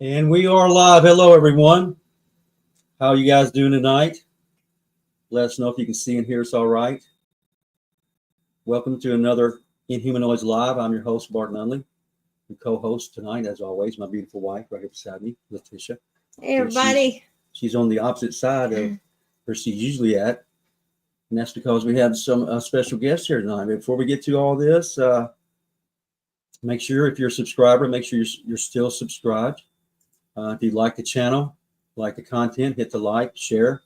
And we are live. Hello, everyone. How are you guys doing tonight? Let us know if you can see and hear us all right. Welcome to another Inhumanoids Live. I'm your host, Barton Nunnelly. And co-host tonight, as always, my beautiful wife right here beside me, Latisha. Hey, everybody. She's on the opposite side of where she's usually at. And that's because we have some special guests here tonight. Before we get to all this, make sure if you're a subscriber, make sure you're still subscribed. If you like the channel, like the content, hit the like, share,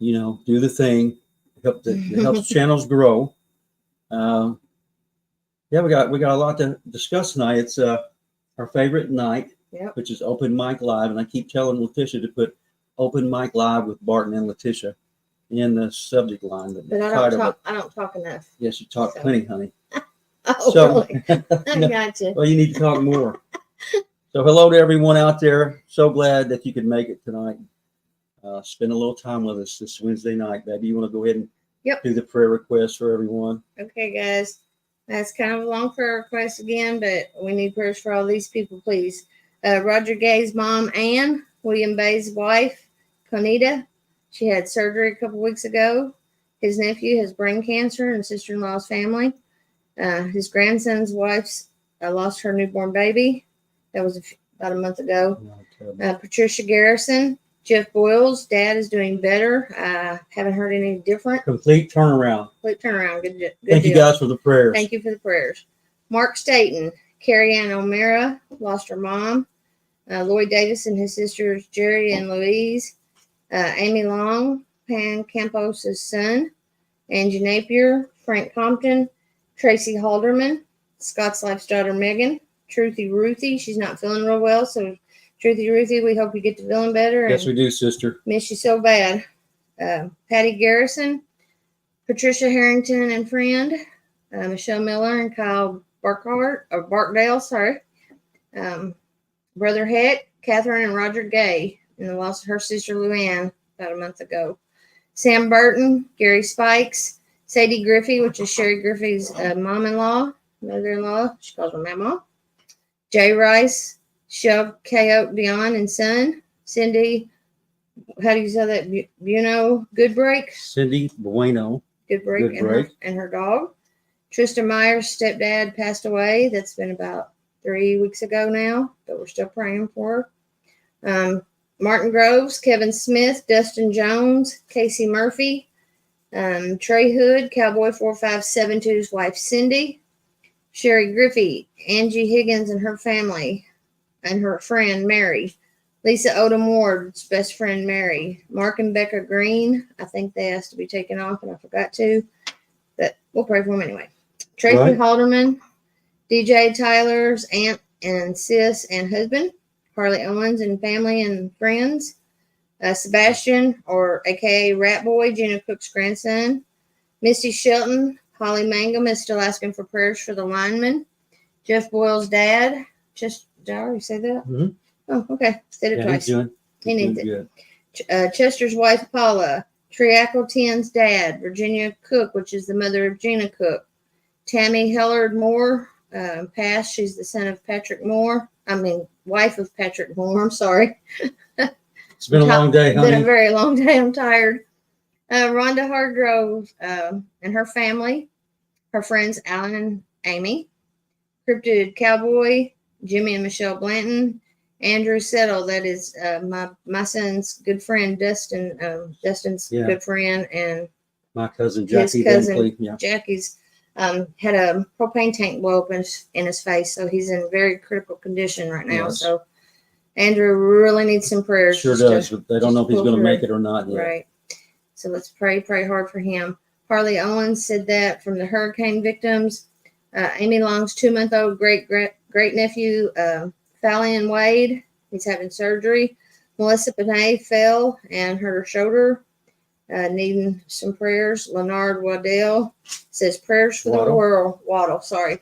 do the thing. It helps channels grow. We got a lot to discuss tonight. It's our favorite night, which is Open Mic Live. And I keep telling Latisha to put Open Mic Live with Barton and Latisha in the subject line. But I don't talk enough. Yes, you talk plenty, honey. Really? I got you. Well, you need to talk more. So hello to everyone out there. So glad that you could make it tonight. Spend a little time with us this Wednesday night. Baby, you want to go ahead and do the prayer request for everyone? Okay, guys. That's kind of a long prayer request again, but we need prayers for all these people, please. Roger Gay's mom, Ann. William Bay's wife, Conita. She had surgery a couple weeks ago. His nephew has brain cancer and sister-in-law's family. His grandson's wife's lost her newborn baby. That was about a month ago. Patricia Garrison. Jeff Boyle's dad is doing better. Haven't heard any different. Complete turnaround. Good Thank you guys for the prayers. Thank you for the prayers. Mark Staten. Carrie Ann O'Mara lost her mom. Lloyd Davis and his sisters Jerry and Louise. Amy Long, Pan Campos' son. Angie Napier. Frank Compton. Tracy Halderman. Scott's Life's daughter Megan. Truthy Ruthie. She's not feeling real well, so Truthy Ruthie, we hope you get to feeling better. Yes, we do, sister. Miss you so bad. Patty Garrison, Patricia Harrington and friend, Michelle Miller and Kyle Barkdale, sorry. Brother Heck, Catherine and Roger Gay, and the loss of her sister Luann about a month ago. Sam Burton, Gary Spikes, Sadie Griffey, which is Sherry Griffey's mother-in-law. She calls her Mama. Jay Rice, Shel Coyote Dion and son. Cindy, how do you say that? Goodbreak? Cindy Bueno. Goodbreak. And her dog. Tristan Meyer's stepdad passed away. That's been about 3 weeks ago now, but we're still praying for her. Martin Groves, Kevin Smith, Dustin Jones, Casey Murphy, Trey Hood, Cowboy 4572's wife Cindy, Sherry Griffey, Angie Higgins and her family, and her friend Mary, Lisa Odom Ward's best friend Mary, Mark and Becca Green. I think they asked to be taken off, and I forgot to, but we'll pray for them anyway. Tracy Halderman, DJ Tyler's aunt and sis and husband, Harley Owens and family and friends, Sebastian, or AKA Rat Boy, Gina Cook's grandson, Misty Shelton. Holly Mangum is still asking for prayers for the lineman. Jeff Boyle's dad. Did I already say that? Mm-hmm. Oh, okay. Said it twice. He needs it. Chester's wife, Paula. Triaco 10's dad. Virginia Cook, which is the mother of Gina Cook. Tammy Hellard Moore. Passed. She's the son of Patrick Moore. Wife of Patrick Moore. I'm sorry. It's been a long day, honey. It's been a very long day. I'm tired. Rhonda Hargrove and her family, her friends Alan and Amy, Cryptid Cowboy, Jimmy and Michelle Blanton, Andrew Settle, that is my son's good friend Dustin, Dustin's good friend, and my cousin Jackie. Jackie's had a propane tank blow up in his face, so he's in very critical condition right now. Yes. So Andrew really needs some prayers. Sure does, but they don't know if he's going to make it or not yet. Right. So let's pray hard for him. Harley Owens said that from the hurricane victims. Amy Long's 2-month-old great nephew, Fallon Wade, he's having surgery. Melissa Panay fell and hurt her shoulder, needing some prayers. Leonard Waddell says prayers for the world.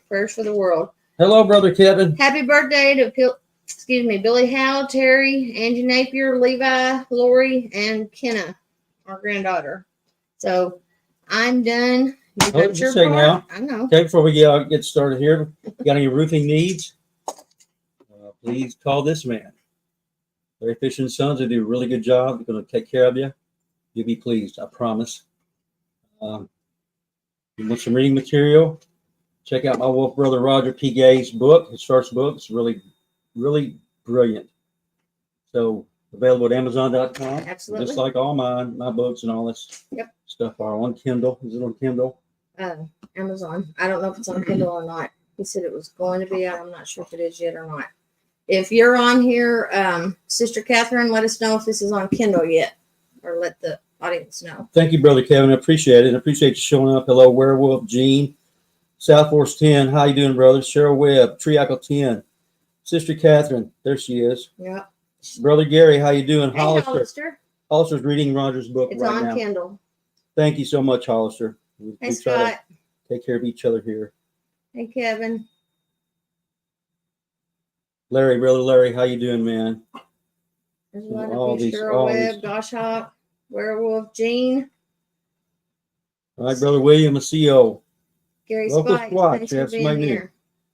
Prayers for the world. Hello, Brother Kevin. Happy birthday to Billy Howe, Terry, Angie Napier, Levi, Lori, and Kenna, our granddaughter. So I'm done. Just a second now. I know. Okay, before we get started here, got any roofing needs? Please call this man. Larry Fisher and Sons, they do a really good job. They're going to take care of you. You'll be pleased, I promise. You want some reading material? Check out my wolf brother Roger P. Gay's book, his first book. It's really, really brilliant. So available at Amazon.com. Absolutely. Just like all my books and all this stuff are on Kindle. Is it on Kindle? Amazon. I don't know if it's on Kindle or not. He said it was going to be. I'm not sure if it is yet or not. If you're on here, Sister Catherine, let us know if this is on Kindle yet, or let the audience know. Thank you, Brother Kevin. I appreciate it. I appreciate you showing up. Hello, Werewolf, Gene, South Force 10. How you doing, brother? Cheryl Webb, Triacle 10. Sister Catherine, there she is. Yeah. Brother Gary, how you doing? Hey, Hollister. Hollister. Hollister's reading Roger's book It's right on now. Kindle. Thank you so much, Hollister. We Hey, try to Scott. take care of each other here. Hey, Kevin. Larry, brother Larry, how you doing, man? There's a lot All of you. these- Cheryl all Webb, these- Goshawk, Werewolf, Gene, All right, brother William, I see you. Gary Local Spikes. Squatch, Thanks we for have being somebody new. here.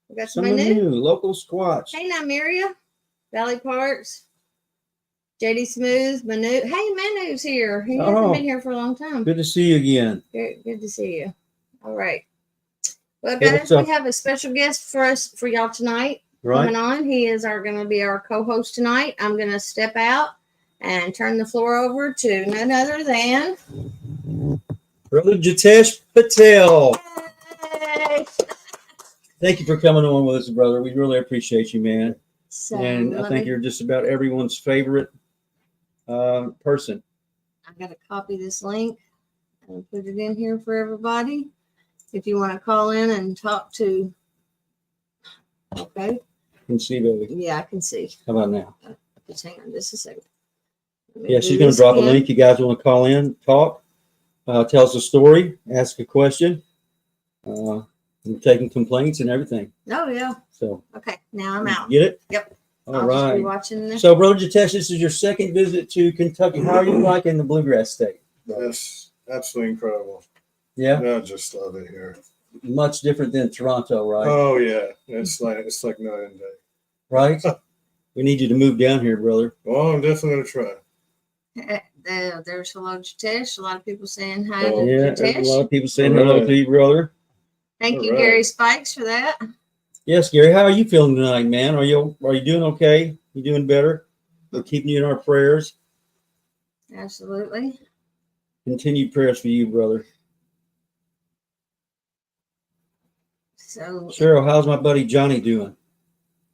We got Someone somebody new. new, local Squatch. Hey, Nymeria, Valley Parks, JD Smooth, Manu. Hey, Manu's here. He hasn't Oh. been here for a long time. Good to see you again. Good to see you. All right. Well, Hey, guys, what's up? we have a special guest for y'all tonight Right? coming on. He is going to be our co-host tonight. I'm going to step out and turn the floor over to none other than. Brother Jitesh Patel. Hey! Thank you for coming on with us, brother. We really appreciate you, man. So And I let think me- you're just about everyone's favorite person. I got to copy this link and put it in here for everybody. If you want to call in and talk to. Okay. Can see, baby. Yeah, I can see. How about now? Just hang on just a second. Let me Yeah, do she's going to this drop a again. link. You guys want to call in, talk, tell us a story, ask a question. We're taking complaints and everything. Oh, yeah. So Okay. Now I'm out. Get it? Yep. All I'll just be right. watching this. So, Brother Jitesh, this is your second visit to Kentucky. How are you liking the Bluegrass State? That's absolutely incredible. Yeah, I just love it here. much different than Toronto, right? Oh yeah, it's like night and day. Right? We need you to move down here, brother. Well, I'm definitely gonna try. There's hello, Jitesh. A lot of people saying hi Oh, to Yeah, there's a lot Jitesh. of people saying All hello right. to you, brother. Thank you, All right. Gary Spikes, for that. Yes, Gary, how are you feeling tonight, man? Are you doing okay? You doing better? We're keeping you in our prayers. Absolutely. Continued prayers for you, brother. So, Cheryl, how's my buddy Johnny doing?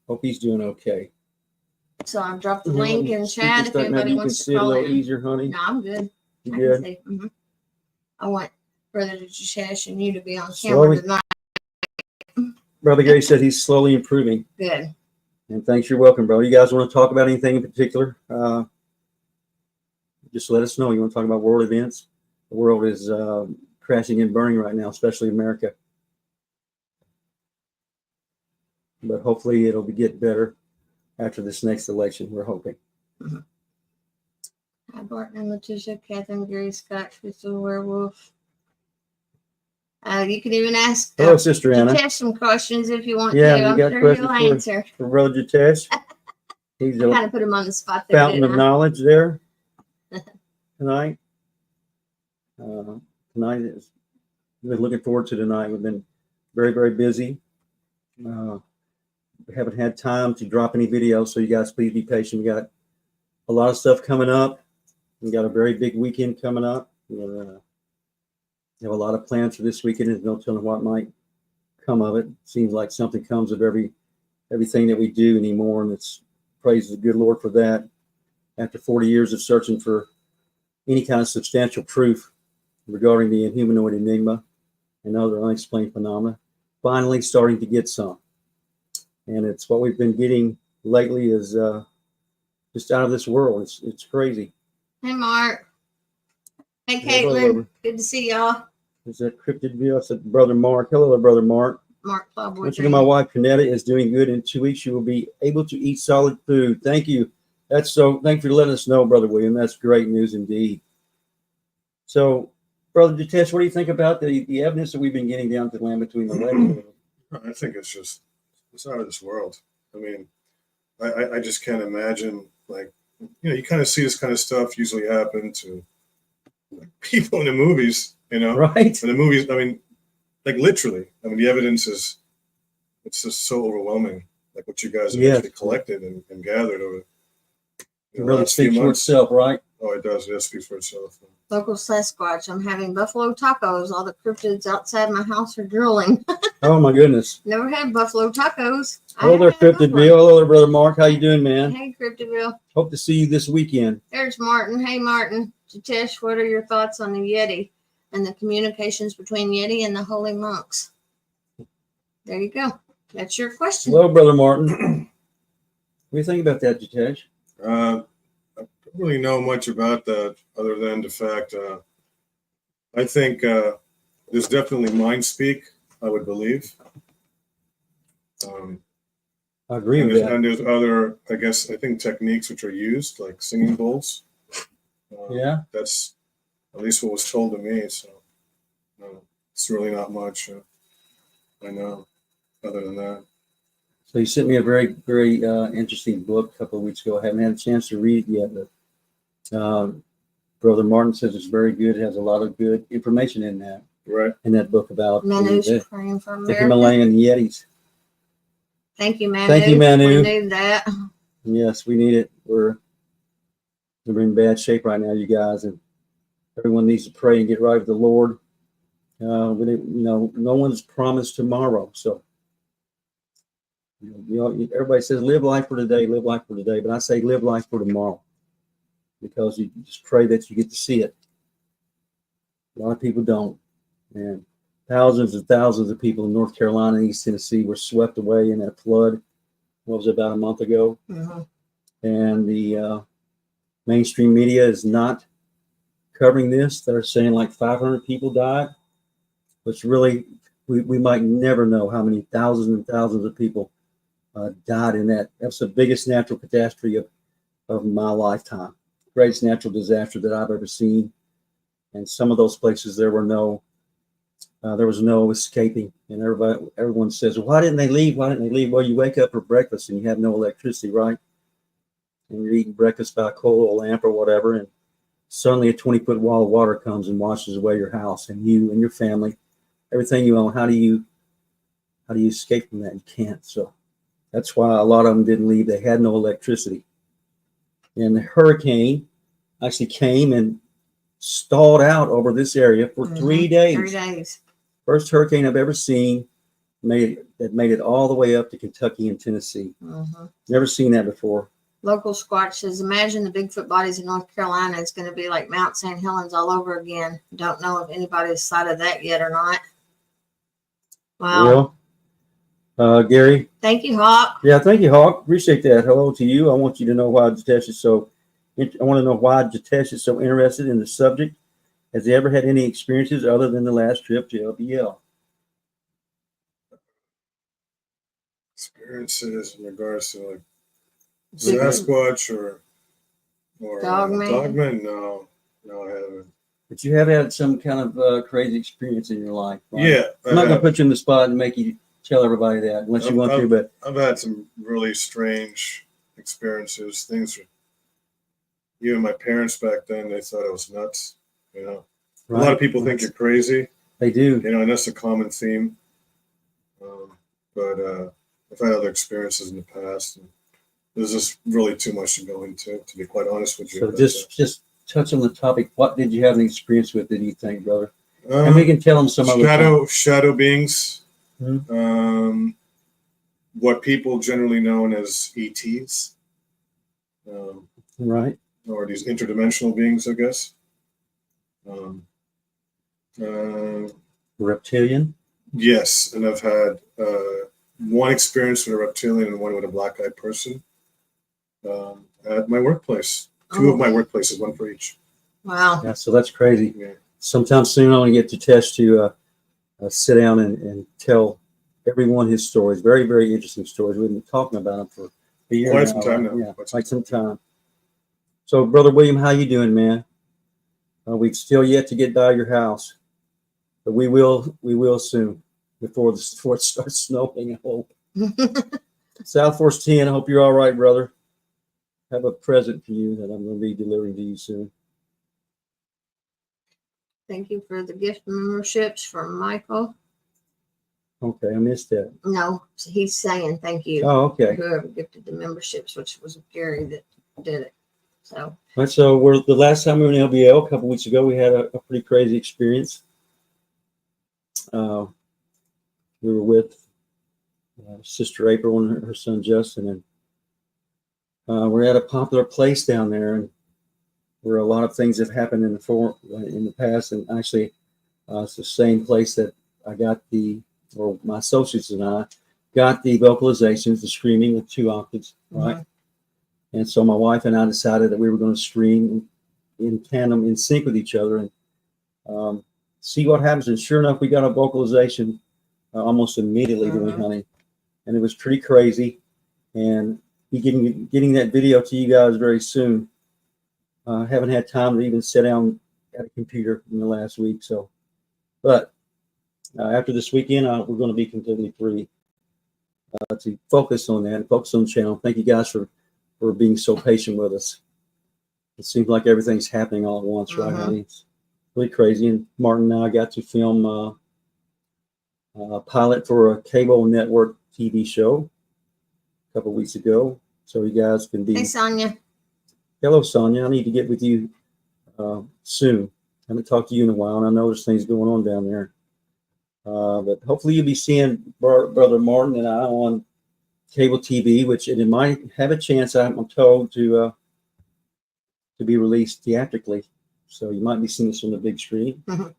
Hope he's doing okay. I dropped the link in chat if Maybe anybody you can wants see to it a call little in. easier, honey. No, I'm good. You I can good? see. Mhm. I want Brother Jitesh and you to be on Slowly. camera tonight. Brother Gary said he's slowly improving. Good. And thanks, you're welcome, bro. You guys want to talk about anything in particular? Just let us know. You want to talk about world events? The world is crashing and burning right now, especially America. But hopefully it'll get better after this next election. We're hoping. Hi, Barton and Latisha, Catherine, Gary, Scott, Crystal, Werewolf. You can even ask Hello, Sister Anna. Jitesh some questions if you want Yeah, to. you I'm got sure questions he'll answer. For Brother Jitesh. He's Kind a of put him on the spot there. fountain of didn't I? knowledge there tonight. Tonight is, we've been looking forward to tonight. We've been very, very busy. We haven't had time to drop any videos, so you guys please be patient. We got a lot of stuff coming up. We got a very big weekend coming up. We have a lot of plans for this weekend. There's no telling what might come of it. Seems like something comes of everything that we do anymore, and it's praise the good Lord for that. After 40 years of searching for any kind of substantial proof regarding the Inhumanoid enigma and other unexplained phenomena, finally starting to get some. And it's what we've been getting lately is just out of this world. It's crazy. Hey, Mark. Hey, Hey, brother. Caitlin. Good to see y'all. Is that Cryptidville? I said, Brother Mark. Hello, Brother Mark. Mark Plowboy. Once again, my wife, Canetta, is doing good. In 2 weeks, she will be able to eat solid food. Thank you. Thank you for letting us know, Brother William. That's great news indeed. So, Brother Jitesh, what do you think about the evidence that we've been getting down to the land between the legs? I think it's out of this world. I mean, I just can't imagine like you kind of see this kind of stuff usually happen to like, people in the movies, Right. In the movies, I mean, like literally, I mean, the evidence it's just so overwhelming, like what you guys have actually collected and gathered over It really speaks for itself, right? Oh, it does. It speaks for itself. Local Sasquatch. I'm having buffalo tacos. All the cryptids outside my house are drooling. Oh my goodness. Never had buffalo tacos. Hello there, Cryptidville. Hello there, Brother Mark. How you doing, man? Hey, Cryptidville. Hope to see you this weekend. There's Martin. Hey, Martin. Jitesh, what are your thoughts on the Yeti and the communications between Yeti and the holy monks? There you go. That's your question. Hello, Brother Martin. What do you think about that, Jitesh? I don't really know much about that other than the fact I think there's definitely mind speak, I would believe. I agree with that. And there's other, I think, techniques which are used, like singing bowls. Yeah. That's at least what was told to me. So it's really not much I know other than that. So you sent me a very, very interesting book a couple of weeks ago. I haven't had a chance to read it yet, but Brother Martin says it's very good. It has a lot of good information in that. Right. In that book about Manu's praying for the America. Himalayan Yetis. Thank you, Manu. Thank you, Manu. We need that. Yes, we need it. We're in bad shape right now, you guys, and everyone needs to pray and get right with the Lord. No one's promised tomorrow, so everybody says live life for today, live life for today, but I say live life for tomorrow, because you just pray that you get to see it. A lot of people don't, and thousands and thousands of people in North Carolina and East Tennessee were swept away in that flood. What was it, about a month ago? Mm-hmm. And the mainstream media is not covering this. They're saying like 500 people died, which really we might never know how many thousands and thousands of people died in that. That's the biggest natural catastrophe of my lifetime. Greatest natural disaster that I've ever seen. And some of those places there was no escaping. And everyone says, well, why didn't they leave? Why didn't they leave? Well, you wake up for breakfast and you have no electricity, right? And you're eating breakfast by a coal or lamp or whatever, and suddenly a 20-foot wall of water comes and washes away your house and you and your family, everything you own. How do you escape from that? You can't. So that's why a lot of them didn't leave. They had no electricity. And the hurricane actually came and stalled out over this area for 3 days. 3 days. First hurricane I've ever seen made it all the way up to Kentucky and Tennessee. Mm-hmm. Never seen that before. Local Squatch says, imagine the Bigfoot bodies in North Carolina. It's going to be like Mount St. Helens all over again. Don't know if anybody's sighted that yet or not. Wow. Well, Gary. Thank you, Hawk. Yeah, thank you, Hawk. Appreciate that. Hello to you. I want you to know why Jitesh is so. I want to know why Jitesh is so interested in the subject. Has he ever had any experiences other than the last trip to LBL? Experiences in regards to like Sasquatch or Dogman? No, I haven't. But you have had some kind of crazy experience in your life, right? Yeah. I'm not going to put you in the spot and make you tell everybody that unless you want to, but I've had some really strange experiences, things. Even my parents back then, they thought I was nuts, Right. A lot of people think you're crazy. They do. And that's a common theme. But I've had other experiences in the past. And there's just really too much to go into, to be quite honest with you. So just touch on the topic. What did you have an experience with, did you think, brother? And we can tell them some other shadow beings. Mm-hmm. What people generally known as ETs. Right. Or these interdimensional beings, I guess. Reptilian? Yes, and I've had one experience with a reptilian and one with a black-eyed person at my workplace. Two of my workplaces, one for each. Wow. Yeah, so that's crazy. Yeah. Sometime soon I'm going to get to Tesh to sit down and tell everyone his stories. Very, very interesting stories. We've been talking about them for a year Quite now. some time now. Yeah, quite some time. So, Brother William, how you doing, man? We've still yet to get by your house, but we will soon before it starts snowing, I hope. South Force 10, I hope you're all right, brother. have a present for you that I'm going to be delivering to you soon. Thank you for the gift memberships from Michael. Okay, I missed that. No, he's saying thank you. Oh, okay. Whoever gifted the memberships, which was Gary that did it. So, All right, so we're the last time we were in LBL a couple weeks ago, we had a pretty crazy experience. We were with Sister April and her son Justin, and we're at a popular place down there, and where a lot of things have happened in the past, and actually it's the same place that I got or my associates and I got the vocalizations, the screaming with 2 octaves, right? And so my wife and I decided that we were going to stream in tandem, in sync with each other, and see what happens. And sure enough, we got a vocalization almost immediately, didn't we, honey? And it was pretty crazy. And be getting that video to you guys very soon. Haven't had time to even sit down at a computer in the last week. So, but after this weekend, we're going to be completely free to focus on that and focus on the channel. Thank you guys for being so patient with us. It seems like everything's happening all at once, right, honey? It's really crazy. And Martin and I got to film a pilot for a cable network TV show a couple weeks ago. So you guys can be. hey, Sonia. Hello, Sonia. I need to get with you soon. I haven't talked to you in a while, and I know there's things going on down there. But hopefully you'll be seeing Brother Martin and I on cable TV, which it might have a chance, I'm told, to be released theatrically. So you might be seeing this on the big screen. You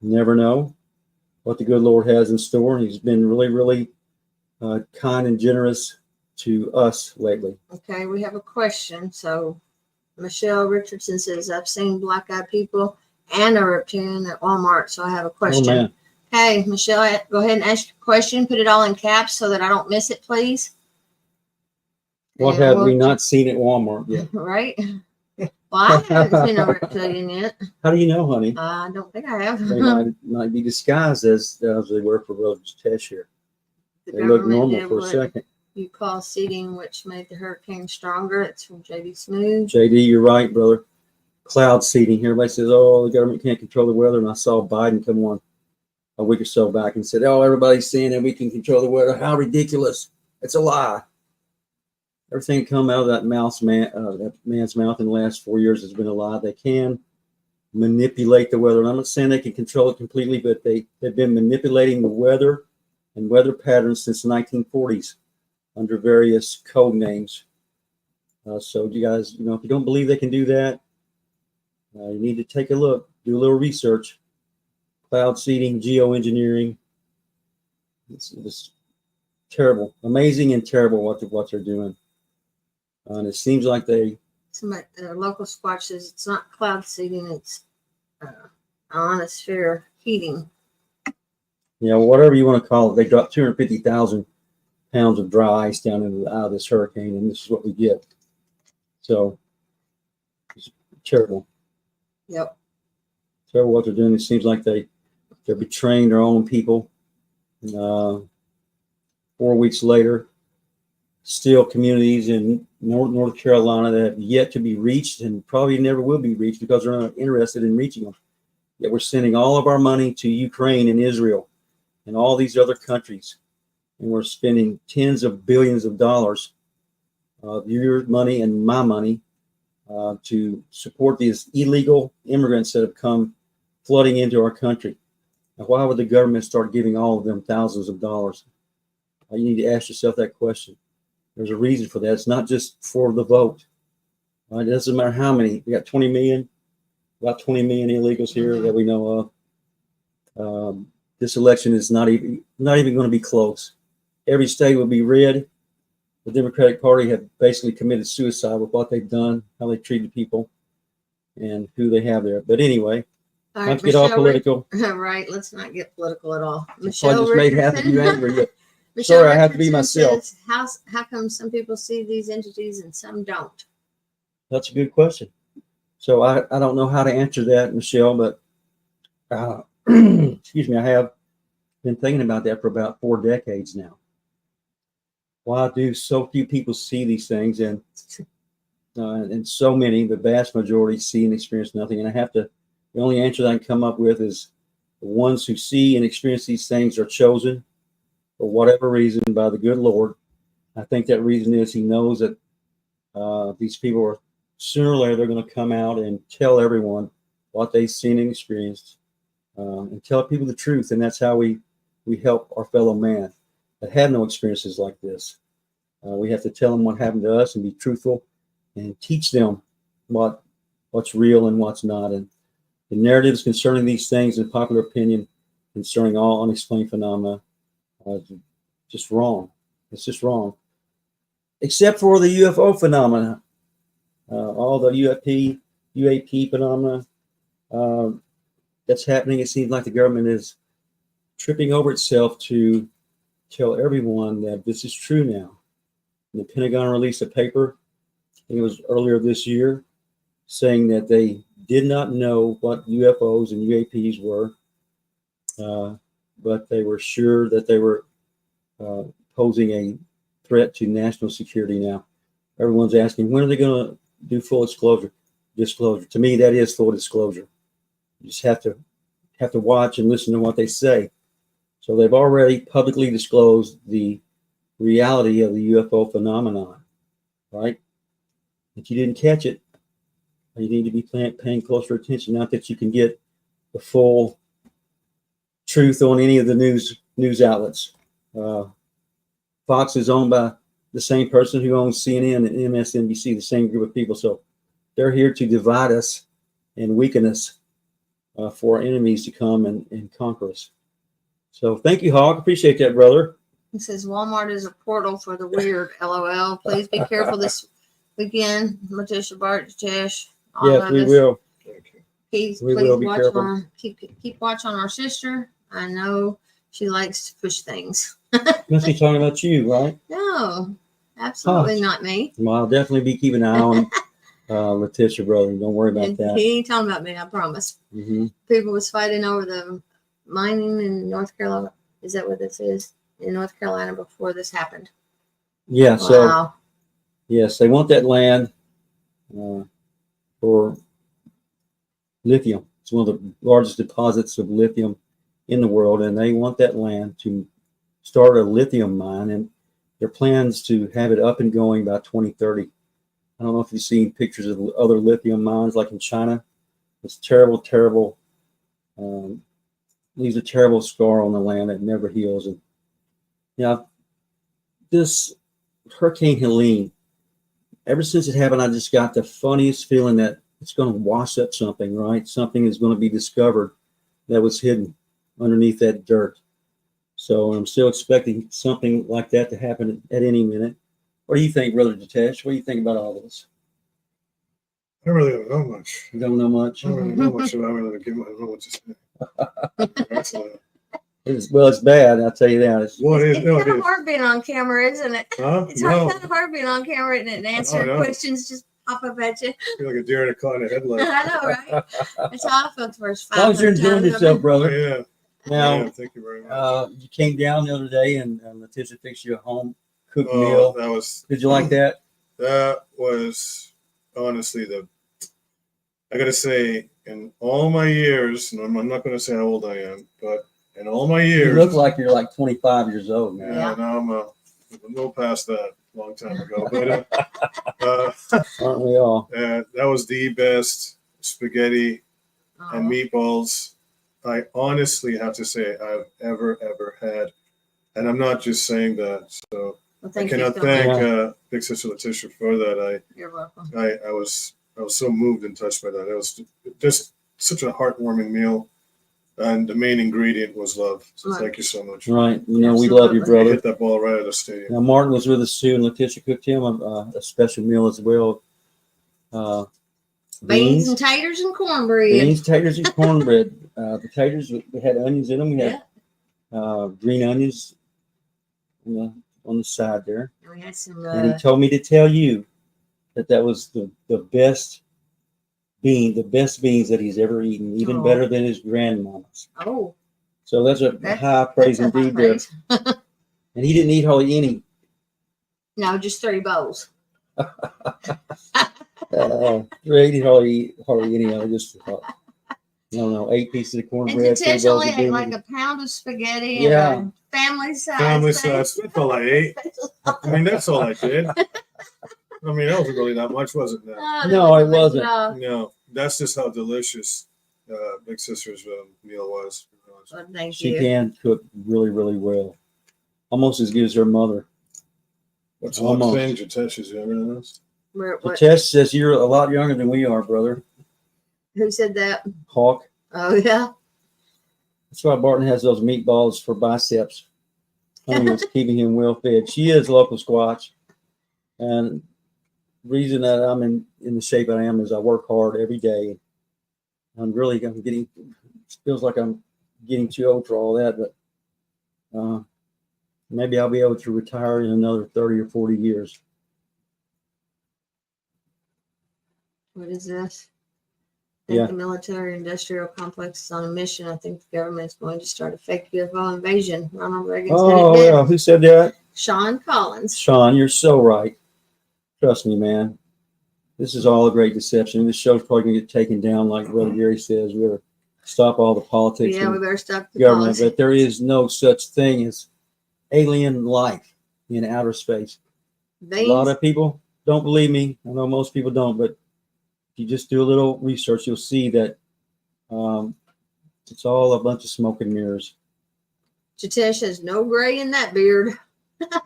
never know what the good Lord has in store. He's been really, really kind and generous to us lately. Okay, we have a question. So Michelle Richardson says, I've seen black-eyed people and a reptilian at Walmart. So I have a question. Oh, man. Hey, Michelle, go ahead and ask your question. Put it all in caps so that I don't miss it, please. What And have we not seen at Walmart yet? Right? Well, I haven't seen a reptilian yet. How do you know, honey? I don't think I have. They might be disguised as they were for Brother Tesh here. The They look government normal did for a what second. You call seeding, which made the hurricane stronger. It's from JD Smooth. JD, you're right, brother. Cloud seeding. Everybody says, oh, the government can't control the weather. And I saw Biden come on a week or so back and said, oh, everybody's saying that we can control the weather. How ridiculous. It's a lie. Everything come out of that man's mouth in the last 4 years has been a lie. They can manipulate the weather. And I'm not saying they can control it completely, but they've been manipulating the weather and weather patterns since the 1940s under various code names. So you guys, if you don't believe they can do that, you need to take a look, do a little research. Cloud seeding, geoengineering. It's terrible, amazing and terrible what they're doing. And it seems like Somebody, local Squatch says it's not cloud seeding, it's ionosphere heating. Whatever you want to call it, they dropped 250,000 pounds of dry ice down into the eye of this hurricane, and this is what we get. So it's terrible. Yep. Terrible what they're doing. It seems like they're betraying their own people. 4 weeks later, still communities in North Carolina that have yet to be reached and probably never will be reached because they're not interested in reaching them. Yet we're sending all of our money to Ukraine and Israel and all these other countries. And we're spending tens of billions of dollars of your money and my money to support these illegal immigrants that have come flooding into our country. Now, why would the government start giving all of them thousands of dollars? You need to ask yourself that question. There's a reason for that. It's not just for the vote. It doesn't matter how many. We got 20 million, about 20 million illegals here that we know of. This election is not even going to be close. Every state will be red. The Democratic Party have basically committed suicide with what they've done, how they treated people, and who they have there. But anyway, All not to get all political. Right, let's not get political at all. I just made half of you angry. Michelle Sorry, I have to be Richardson myself. says, how come some people see these entities and some don't? That's a good question. So I don't know how to answer that, Michelle, but excuse me, I have been thinking about that for about 4 decades now. why do so few people see these things, and so many, the vast majority, see and experience nothing. And the only answer that I can come up with is the ones who see and experience these things are chosen for whatever reason by the good Lord. I think that reason is he knows that these people are sooner or later they're going to come out and tell everyone what they've seen and experienced, and tell people the truth. And that's how we help our fellow man that have no experiences like this. We have to tell them what happened to us and be truthful and teach them what's real and what's not. And the narratives concerning these things and popular opinion concerning all unexplained phenomena are just wrong. It's just wrong. Except for the UFO phenomena, all the UAP phenomena that's happening. It seems like the government is tripping over itself to tell everyone that this is true now. And the Pentagon released a paper, I think it was earlier this year, saying that they did not know what UFOs and UAPs were, but they were sure that they were posing a threat to national security now. Everyone's asking, when are they going to do full disclosure? To me, that is full disclosure. You just have to watch and listen to what they say. So they've already publicly disclosed the reality of the UFO phenomenon, right? If you didn't catch it, you need to be paying closer attention. Not that you can get the full truth on any of the news outlets. Fox is owned by the same person who owns CNN and MSNBC, the same group of people. So they're here to divide us and weaken us for our enemies to come and conquer us. So thank you, Hawk. Appreciate that, brother. He says Walmart is a portal for the weird. LOL. Please be careful this weekend. Latisha, Bart, Tesh. Yes, we will. Please We will be watch careful. on. Keep watch on our sister. I know she likes to push things. Must be talking about you, right? No, absolutely not me. Well, I'll definitely be keeping an eye on Latisha, brother. Don't worry about And that. he ain't talking about me. I promise. Mm-hmm. People was fighting over the mining in North Carolina. Is that what this is? In North Carolina before this happened. Yeah. So Wow. yes, they want that land for lithium. It's one of the largest deposits of lithium in the world, and they want that land to start a lithium mine, and their plans to have it up and going by 2030. I don't know if you've seen pictures of other lithium mines like in China. It's terrible. Leaves a terrible scar on the land that never heals. And this Hurricane Helene, ever since it happened, I just got the funniest feeling that it's going to wash up something, right? Something is going to be discovered that was hidden underneath that dirt. So I'm still expecting something like that to happen at any minute. What do you think, Brother Jitesh? What do you think about all this? I really don't know much. You don't know much? I don't really know much about it. I don't know what to say. That's, It's bad, I'll tell you that. It's it kind of is. hard being on camera, isn't it? Huh? It's No. kind of hard being on camera and answering no. questions just pop up at you. I feel like a deer in a caught in a headlight. I know, right? That's how I felt the first As long as you're 500 enjoying times. yourself, brother. Yeah. Now, Thank you very much. you came down the other day and Latisha fixed you a home cooked Oh, meal. that was. Did you like that? That was honestly I gotta say, in all my years, and I'm not gonna say how old I am, but in all my years, You look like you're like 25 years old now. yeah, now I'm a little past that, a long time ago. But Aren't we all? that was the best spaghetti and Oh, meatballs I honestly have to say I've ever had, and I'm not just saying that. So well, I thank you. cannot so thank much. Big Sister Latisha for that. You're welcome. I was so moved and touched by that. It was just such a heartwarming meal, and the main ingredient was love. So Right. thank you so much. Right. We love you, Absolutely. You brother. hit that ball right at the stadium. Now, Martin was with us too, and Latisha cooked him a special meal as well. Beans and taters and cornbread. Beans, taters, and cornbread. The taters, we had onions in them. We had green onions on the side there. And we had some. And he told me to tell you that was the best beans that he's ever eaten, even Oh. better than his grandmama's. Oh, So that's a high praise that's a high indeed there. praise. And he didn't eat hardly any. No, just 3 bowls. Really hardly any of it. Just I don't know, 8 pieces of And cornbread. 3 Tish bowls only of ate beans. like a pound of spaghetti Yeah. and a family size. Family thing. size. That's all I ate. I mean, that's all I did. I mean, that wasn't really that much, was it? No, No, it that wasn't. no. That's just how delicious Big Sister's meal was. Well, thank She you. can cook really, really well. Almost as good as her mother. What's Almost. Hawk saying? Jitesh is younger than us. What? Tess says you're a lot younger than we are, brother. Who said that? Hawk. Oh, yeah. That's why Barton has those meatballs for biceps. Honey was keeping him well fed. She is local Squatch. And the reason that I'm in the shape I am is I work hard every day. I'm getting, feels like I'm getting too old for all that, but maybe I'll be able to retire in another 30 or 40 years. What is this? I Yeah. think the military industrial complex is on a mission. I think the government's going to start a fake UFO invasion. Ronald Reagan's Oh, did it. yeah. Who said that? Sean Collins. Sean, you're so right. Trust me, man. This is all a great deception. This show's probably going to get taken down, like Brother Gary says. We're going to stop all the politics Yeah, we and better stop the government. politics. But there is no such thing as alien life in outer space. A lot of people don't believe me. I know most people don't, but if you just do a little research, you'll see that it's all a bunch of smoke and mirrors. Jitesh has no gray in that beard.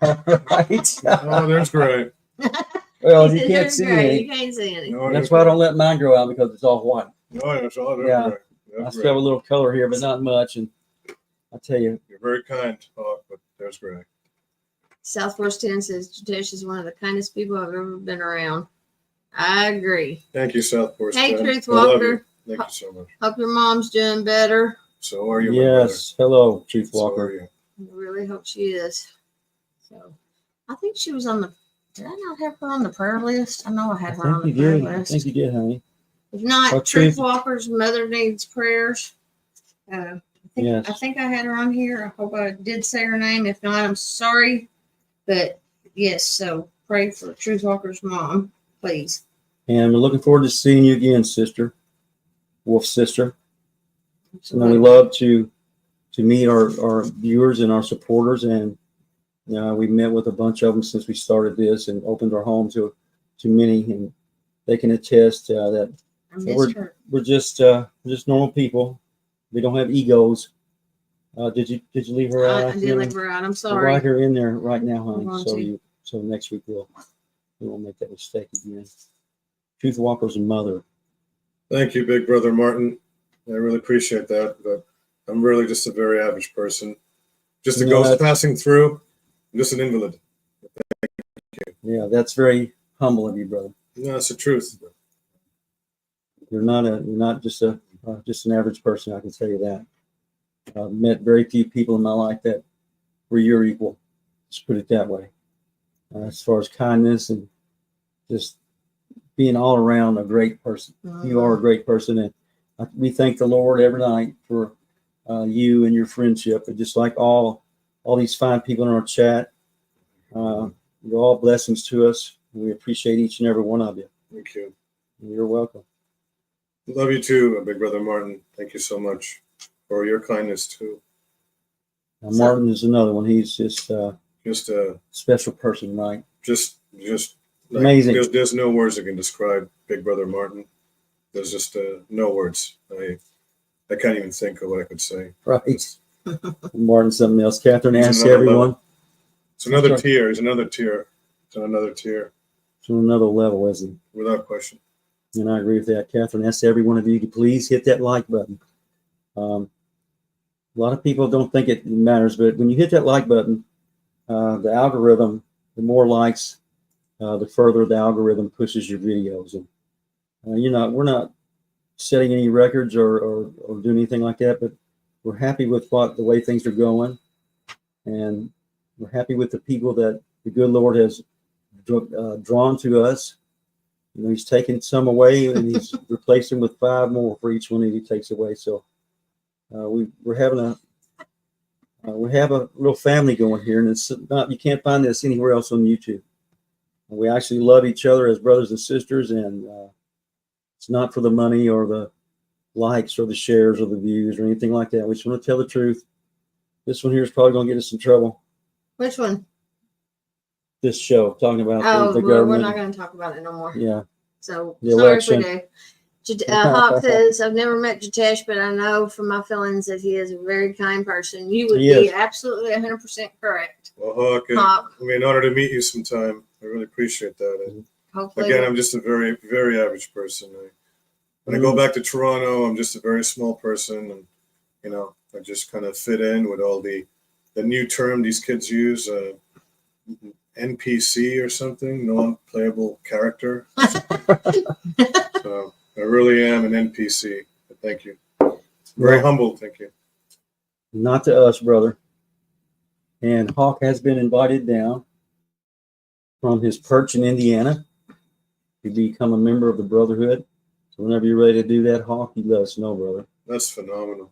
Right? Oh, there's gray. Well, He you said can't there's see gray. any. You can't see any. No, That's why I don't let mine grow out because it's all white. No, that's all. There's Yeah. gray. I That's still have a gray. little color here, but not much. And I tell you, You're very kind, Hawk, but there's gray. South Force 10 says Jitesh is one of the kindest people I've ever been around. I agree. Thank you, South Force. Hey, 10. Truth I love you. Walker. Thank you so much. Hope your mom's doing better. So are you, my brother? yes. Hello, Truth So are Walker. you. I really hope she is. So I think she was on the. Did I not have her on the prayer list? I know I I had her on the think you prayer did. I list. think you did, honey. If not, Oh, Truth Truth- Walker's mother needs prayers. Yes. I think I had her on here. I hope I did say her name. If not, I'm sorry. But yes, so pray for Truth Walker's mom, please. And we're looking forward to seeing you again, sister. Wolf sister. And we love to meet our viewers and our supporters. And we met with a bunch of them since we started this and opened our home to many. And they can attest that I missed her. we're just normal people. We don't have egos. Did you leave her out? I did leave her out. I'm We'll sorry. write her in there right now, I'm honey. going So next week we won't make that mistake again. Truth Walker's mother. Thank you, Big Brother Martin. I really appreciate that. But I'm really just a very average person. Just a No, ghost that's- passing through. I'm just an invalid. Yeah, that's very humble of you, brother. No, that's the truth. You're not just an average person. I can tell you that. I've met very few people in my life that were your equal. Let's put it that way. As far as kindness and just being all around a great person. You are a great person, and we thank the Lord every night for you and your friendship. And just like all these fine people in our chat, you're all blessings to us. We appreciate each and every one of you. Thank you. You're welcome. Love you too, Big Brother Martin. Thank you so much for your kindness too. Now, Martin is another one. He's just Just special person, right? just like, Amazing. There's no words that can describe Big Brother Martin. There's just no words. I can't even think of what I could say. Right. It's Martin's something else. Catherine He's asks another everyone. level. Another That's right. tier. It's another tier. It's on another tier, To another level, isn't without question. he? And I agree with that. Catherine asks every one of you to please hit that like button. A lot of people don't think it matters, but when you hit that like button, the algorithm, the more likes, the further the algorithm pushes your videos. And we're not setting any records or doing anything like that, but we're happy with the way things are going, and we're happy with the people that the good Lord has drawn to us. He's taken some away, and he's replaced them with 5 more for each one that he takes away. So we have a little family going here, and it's not, you can't find this anywhere else on YouTube. We actually love each other as brothers and sisters, and it's not for the money or the likes or the shares or the views or anything like that. We just want to tell the truth. This one here is probably going to get us in trouble. Which one? This show, talking about the We're government. not going to talk about it no more. Yeah. So The sorry election. if we do. Hawk says, I've never met Jitesh, but I know from my feelings that he is a very kind person. You would He be is. absolutely 100% correct. Well, Hawk, Hawk. I mean, in order to meet you sometime, I really appreciate that. And Hopefully. again, I'm just a very, very average person. When I go back to Toronto, I'm just a very small person, and you know, I just kind of fit in with all the new term these kids use, NPC or something, non-playable character. So I really am an NPC. But thank you. Very humble. Thank you. Not to us, brother. And Hawk has been invited down from his perch in Indiana to become a member of the Brotherhood. So whenever you're ready to do that, Hawk, you let us know, brother. That's phenomenal.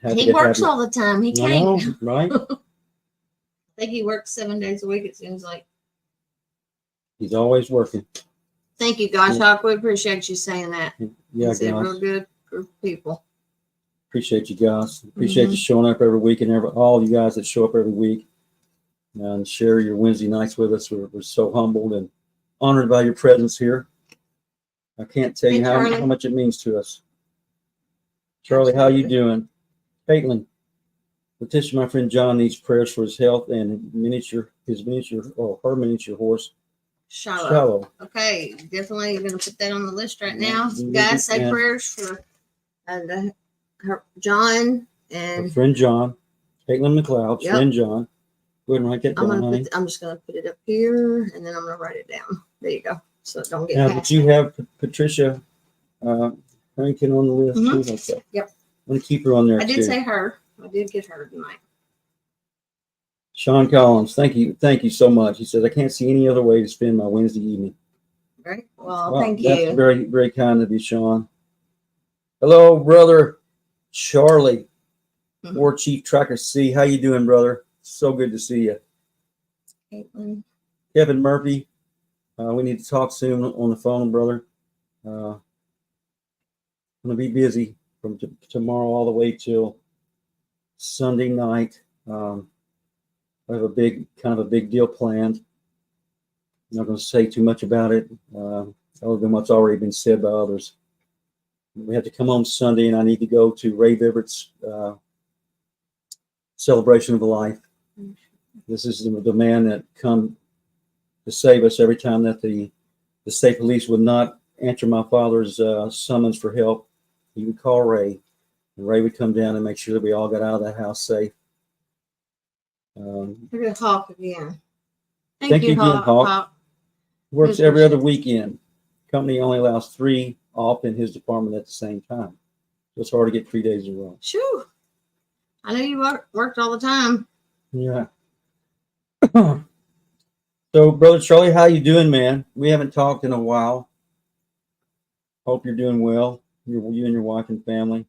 Happy He to works have you. all the time. He I can't. know, right? I think he works 7 days a week, it seems like. He's always working. Thank you, Gosh Hawk. We appreciate you saying that. Yeah, It's a real guys. good group of people. Appreciate you guys. Appreciate you showing up every week, and all you guys that show up every week and share your Wednesday nights with us. We're so humbled and honored by your presence here. I can't tell you Hey, how Charlie. much it means to us. Charlie, how you doing? Caitlin, Latisha, my friend John needs prayers for his health and her miniature horse, Shallow. Shallow. Okay, definitely going to put that on the list right now. Yeah, Guys, say and- prayers for John Her and friend John, Caitlin McLeod's Yep. friend John. Go ahead and write that down, honey. I'm just going to put it up here and then I'm going to write it down. There you go. So it don't get Now, past did you me. have Patricia Harrington on the list Mhm. too? Okay. Yep. I'm gonna keep her on there I did too. say her. I did get her tonight. Sean Collins, thank you so much. He says I can't see any other way to spend my Wednesday evening. Right? Well, Wow, thank that's you. very, very kind of you, Sean. Hello, brother Charlie, Mhm. War Chief Tracker C. How you doing, brother? So good to see you. Caitlin. Kevin Murphy, we need to talk soon on the phone, brother. I'm gonna be busy from tomorrow all the way till Sunday night. I have a big deal planned. I'm not going to say too much about it, other than what's already been said by others. We have to come home Sunday, and I need to go to Ray Vivert's celebration of life. This is the man that come to save us every time that the state police would not answer my father's summons for help. He would call Ray, and Ray would come down and make sure that we all got out of that house safe. Look at Hawk again. Thank you again, Hawk. Works We every other appreciate weekend. Company only allows 3 off in his department at the same time. So it's hard to get 3 days in a row. Shoo. I know you worked all the time. Yeah. So, Brother Charlie, how you doing, man? We haven't talked in a while. Hope you're doing well. You and your wife and family.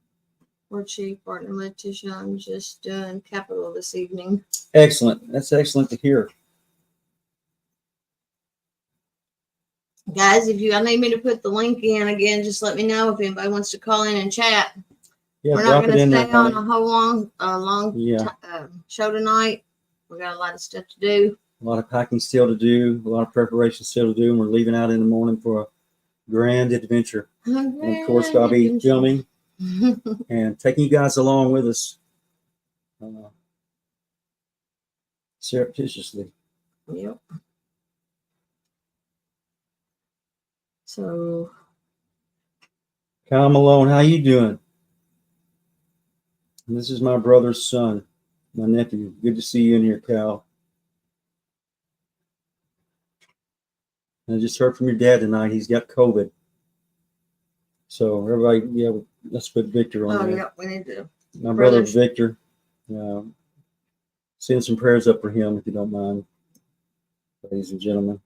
We're Chief Barton and Latisha. I'm just doing Capital this evening. Excellent. That's excellent to hear. Guys, if you need me to put the link in again, just let me know if anybody wants to call in and chat. Yeah, We're not drop going it to in stay there, on honey. a whole long Yeah. show tonight. We got a lot of stuff to do. A lot of packing still to do, a lot of preparation still to do, and we're leaving out in the morning for a grand adventure. And of course, I'll be filming and taking you guys along with us surreptitiously. Yep. So, Kyle Malone, how you doing? And this is my brother's son, my nephew. Good to see you in here, Kyle. And I just heard from your dad tonight. He's got COVID. So everybody, yeah, let's put Victor on there. yep, we need to. My brother brothers. Victor. Send some prayers up for him if you don't mind, ladies and gentlemen.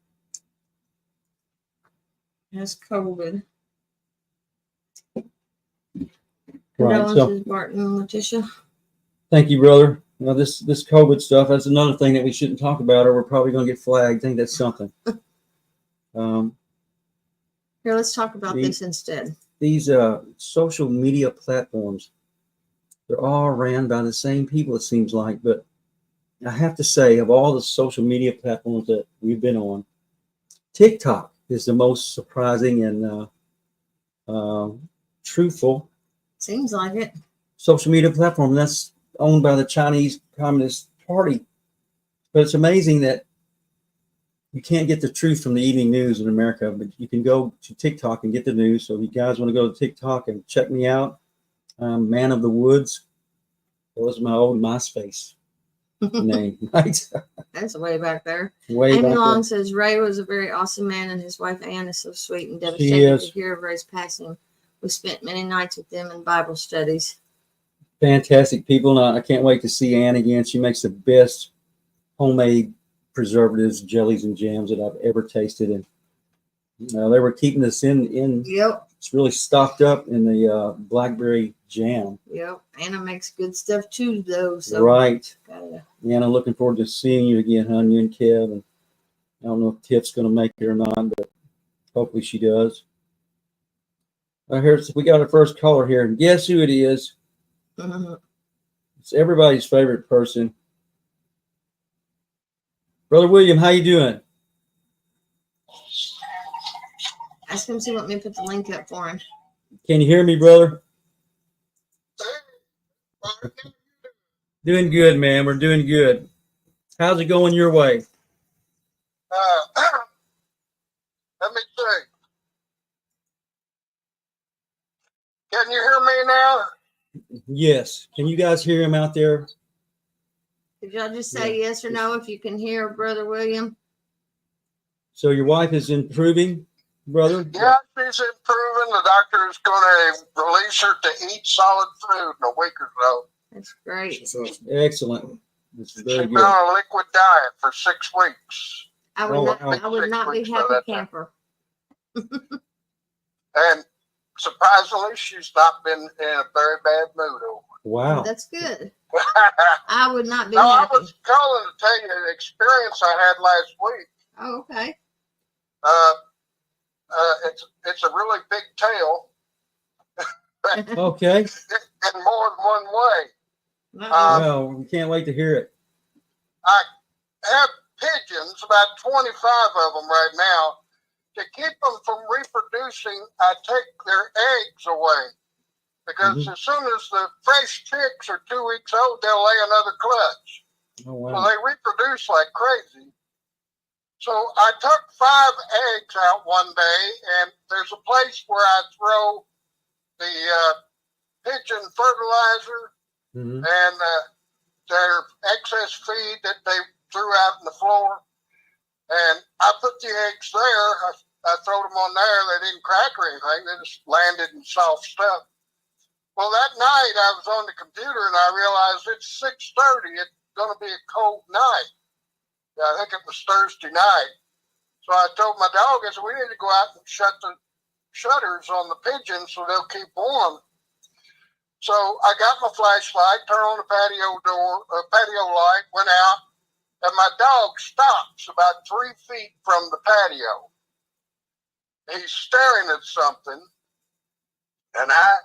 Has COVID. Right. Condolences, So Barton and Latisha. thank you, brother. Now this COVID stuff, that's another thing that we shouldn't talk about, or we're probably going to get flagged. I think that's something. Here, let's talk about The- this instead. These social media platforms, they're all ran by the same people, it seems like. But I have to say, of all the social media platforms that we've been on, TikTok is the most surprising and truthful Seems like it. social media platform. That's owned by the Chinese Communist Party. But it's amazing that you can't get the truth from the evening news in America, but you can go to TikTok and get the news. So if you guys want to go to TikTok and check me out, Man of the Woods. That was my old MySpace name, right? That's way back there. Way Amy back Long then. says Ray was a very awesome man, and his wife Ann is so sweet and She devastated is. to hear of Ray's passing. We spent many nights with them in Bible studies. Fantastic people. And I can't wait to see Ann again. She makes the best homemade preservatives, jellies, and jams that I've ever tasted. And they were keeping us in. Yep. It's really stocked up in the blackberry jam. Yep. Anna makes good stuff too, though. So Right. gotta, And I'm looking forward to seeing you again, hon, you and Kev. And I don't know if Tiff's going to make it or not, but hopefully she does. We got our first caller here, and guess who it is? It's everybody's favorite person. Brother William, how you doing? ask him to let me put the link up for him. Can you hear me, brother? Doing good, man. We're doing good. How's it going your way? Let me see. Can you hear me now? Yes. Can you guys hear him out there? Could y'all just say yes or no if you can hear Brother William? So your wife is improving, brother? Yeah, she's improving. The doctor is going to release her to eat solid food in a week or so. That's great. That's awesome. Excellent. This is very She's been good. on a liquid diet for 6 weeks. I would Oh, not. wow. I would not be happy camper. And surprisingly, she's not been in a very bad mood over Wow. That's good. it. I would not be No, I happy. was calling to tell you the experience I had last week. Oh, okay. It's a really big tail Okay. in more than one way. Uh-oh. Well, we can't wait to hear it. I have pigeons, about 25 of them right now. To keep them from reproducing, I take their eggs away. Because as soon as the fresh chicks are 2 weeks old, they'll lay another clutch. Oh, So wow. they reproduce like crazy. So I took 5 eggs out one day, and there's a place where I throw the pigeon fertilizer Mhm. and their excess feed that they threw out on the floor. And I put the eggs there. I throw them on there. They didn't crack or anything. They just landed in soft stuff. Well, that night I was on the computer and I realized it's 6:30. It's going to be a cold night. Yeah, I think it was Thursday night. So I told my dog, I said, we need to go out and shut the shutters on the pigeons so they'll keep warm. So I got my flashlight, turned on the patio light, went out, and my dog stops about 3 feet from the patio. He's staring at something, and I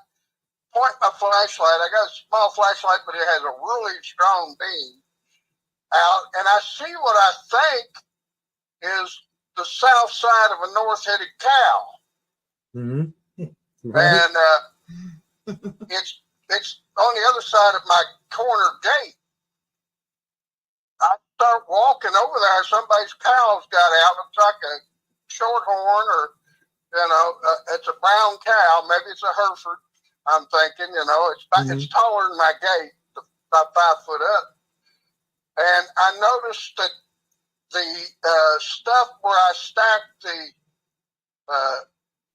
point my flashlight. I got a small flashlight, but it has a really strong beam out, and I see what I think is the south side of a north-headed cow. Mm-hmm. Right. And it's on the other side of my corner gate. I start walking over there. Somebody's cow's got out. Looks like a shorthorn, or it's a brown cow. Maybe it's a Hereford. I'm thinking, it's taller than my gate, about 5 foot up. And I noticed that the stuff where I stacked the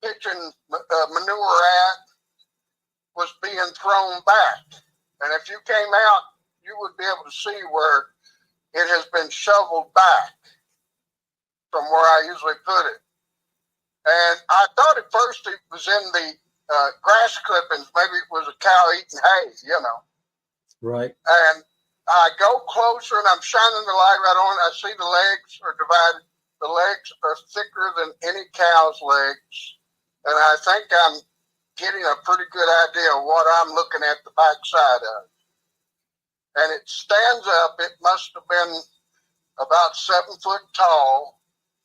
pigeon manure at was being thrown back. And if you came out, you would be able to see where it has been shoveled back from where I usually put it. And I thought at first it was in the grass clippings. Maybe it was a cow eating hay, Right. And I go closer and I'm shining the light right on it. I see the legs are divided. the legs are thicker than any cow's legs, and I think I'm getting a pretty good idea of what I'm looking at the backside of. And it stands up. It must have been about 7 foot tall,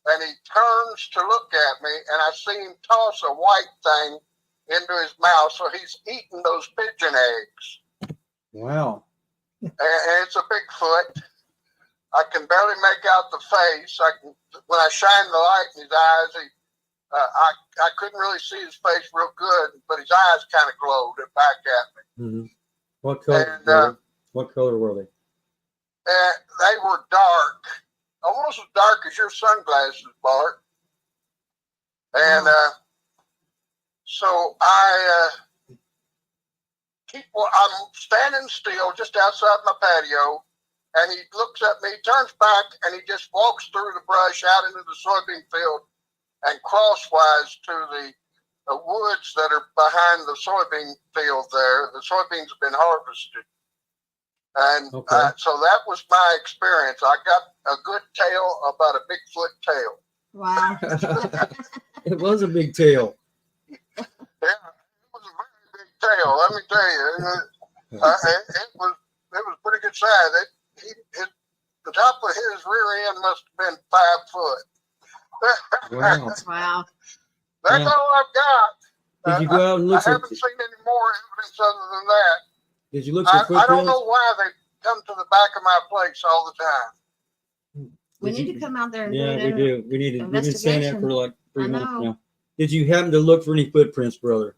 and he turns to look at me, and I see him toss a white thing into his mouth, so he's eating those pigeon eggs. Wow. And it's a Bigfoot. I can barely make out the face. When I shine the light in his eyes, I couldn't really see his face real good, but his eyes kind of glowed back at me. Mm-hmm. What color? And, what color were they? They were dark, almost as dark as your sunglasses, Bart. And so I'm standing still just outside my patio, and he looks at me, turns back, and he just walks through the brush out into the soybean field and crosswise to the woods that are behind the soybean field there. The soybeans have been harvested. And so that was my experience. I got a good tale about a Bigfoot tail. Wow. It was a big tail. Yeah, it was a very big tail. Let me tell you, it was pretty good size. The top of his rear end must have been 5 foot. Wow. Wow. That's all I've got. Did you go out and look? I haven't seen any more evidence other than that. Did you look for footprints? I don't know why they come to the back of my place all the time. We need to come out there and Yeah, do we it. do. We need to. We've been saying that for like 3 I months know. now. Did you happen to look for any footprints, brother?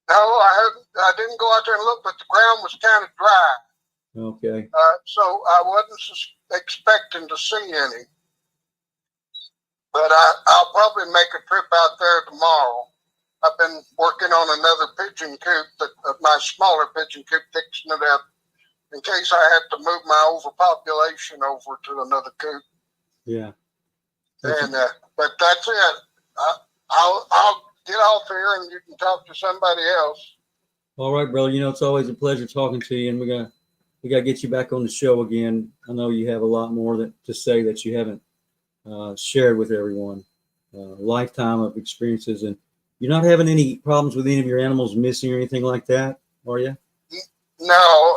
No, I didn't go out there and look, but the ground was kind of dry. Okay. So I wasn't expecting to see any. But I'll probably make a trip out there tomorrow. I've been working on another pigeon coop, my smaller pigeon coop, fixing it up in case I have to move my overpopulation over to another coop. Yeah. And but that's it. I'll get off here and you can talk to somebody else. All right, brother. You know, it's always a pleasure talking to you, and we gotta get you back on the show again. I know you have a lot more to say that you haven't shared with everyone. Lifetime of experiences, and you're not having any problems with any of your animals missing or anything like that, are you? No,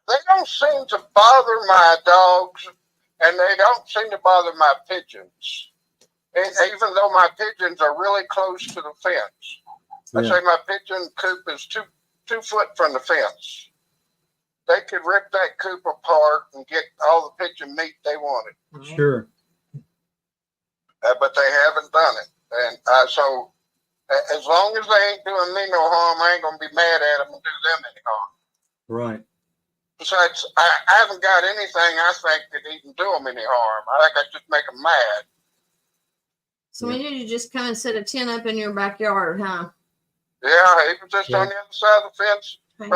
they don't seem to bother my dogs, and they don't seem to bother my pigeons. And even though my pigeons are really close to the fence, I say my pigeon coop is two foot from the fence. They could rip that coop apart and get all the pigeon meat they wanted. Sure. But they haven't done it. And so as long as they ain't doing me no harm, I ain't going to be mad at them and do them any harm. Right. Besides, I haven't got anything I think that even do them any harm. I think I just make them mad. So we need to just come and set a tent up in your backyard, huh? Yeah, even just on the other side of the fence from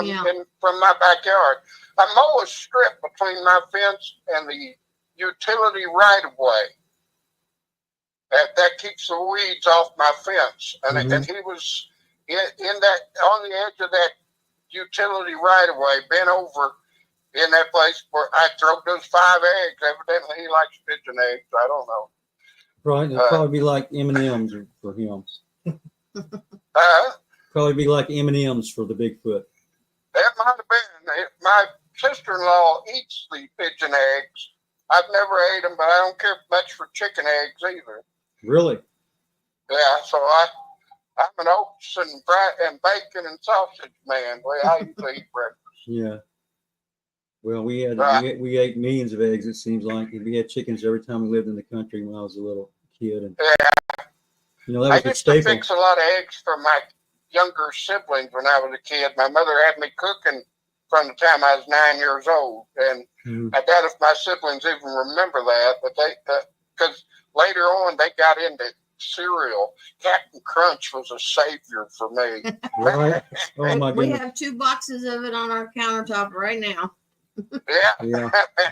my backyard. I mow a strip between my fence and the utility right-of-way. That keeps the weeds off my fence. And he was in that on the edge of that utility right-of-way, bent over in that place where I throw those 5 eggs. Evidently, he likes pigeon eggs. I don't know. Right. It'd probably be like M&Ms for him. Probably be like M&Ms for the Bigfoot. That might have been. My sister-in-law eats the pigeon eggs. I've never ate them, but I don't care much for chicken eggs either. Really? Yeah, so I'm an oats and bacon and sausage man. The way I usually eat breakfast. Yeah. Well, we ate millions of eggs. It seems like we had chickens every time we lived in the country when I was a little kid, and you know that was I a used to staple. fix a lot of eggs for my younger siblings when I was a kid. My mother had me cooking from the time I was 9 years old, and I doubt if my siblings even remember that. But they, because later on they got into cereal. Captain Crunch was a savior for me. Right? Oh my We goodness! have 2 boxes of it on our countertop right now. Yeah.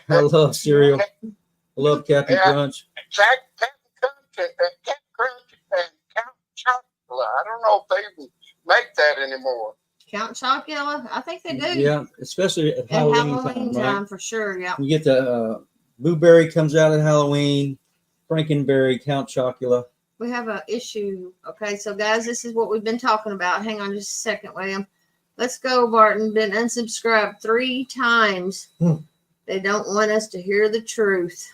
I love cereal. I love Captain Crunch. Captain Crunch and Count Chocula. I don't know if they even make that anymore. Count Chocula? I think they do. Yeah, especially at At Halloween Halloween time, time right? for sure. Yeah. You get the Blueberry comes out at Halloween. Frankenberry, Count Chocula. We have an issue. Okay, so guys, this is what we've been talking about. Hang on just a second, William. Let's go, Barton. Been unsubscribed 3 times. They don't want us to hear the truth.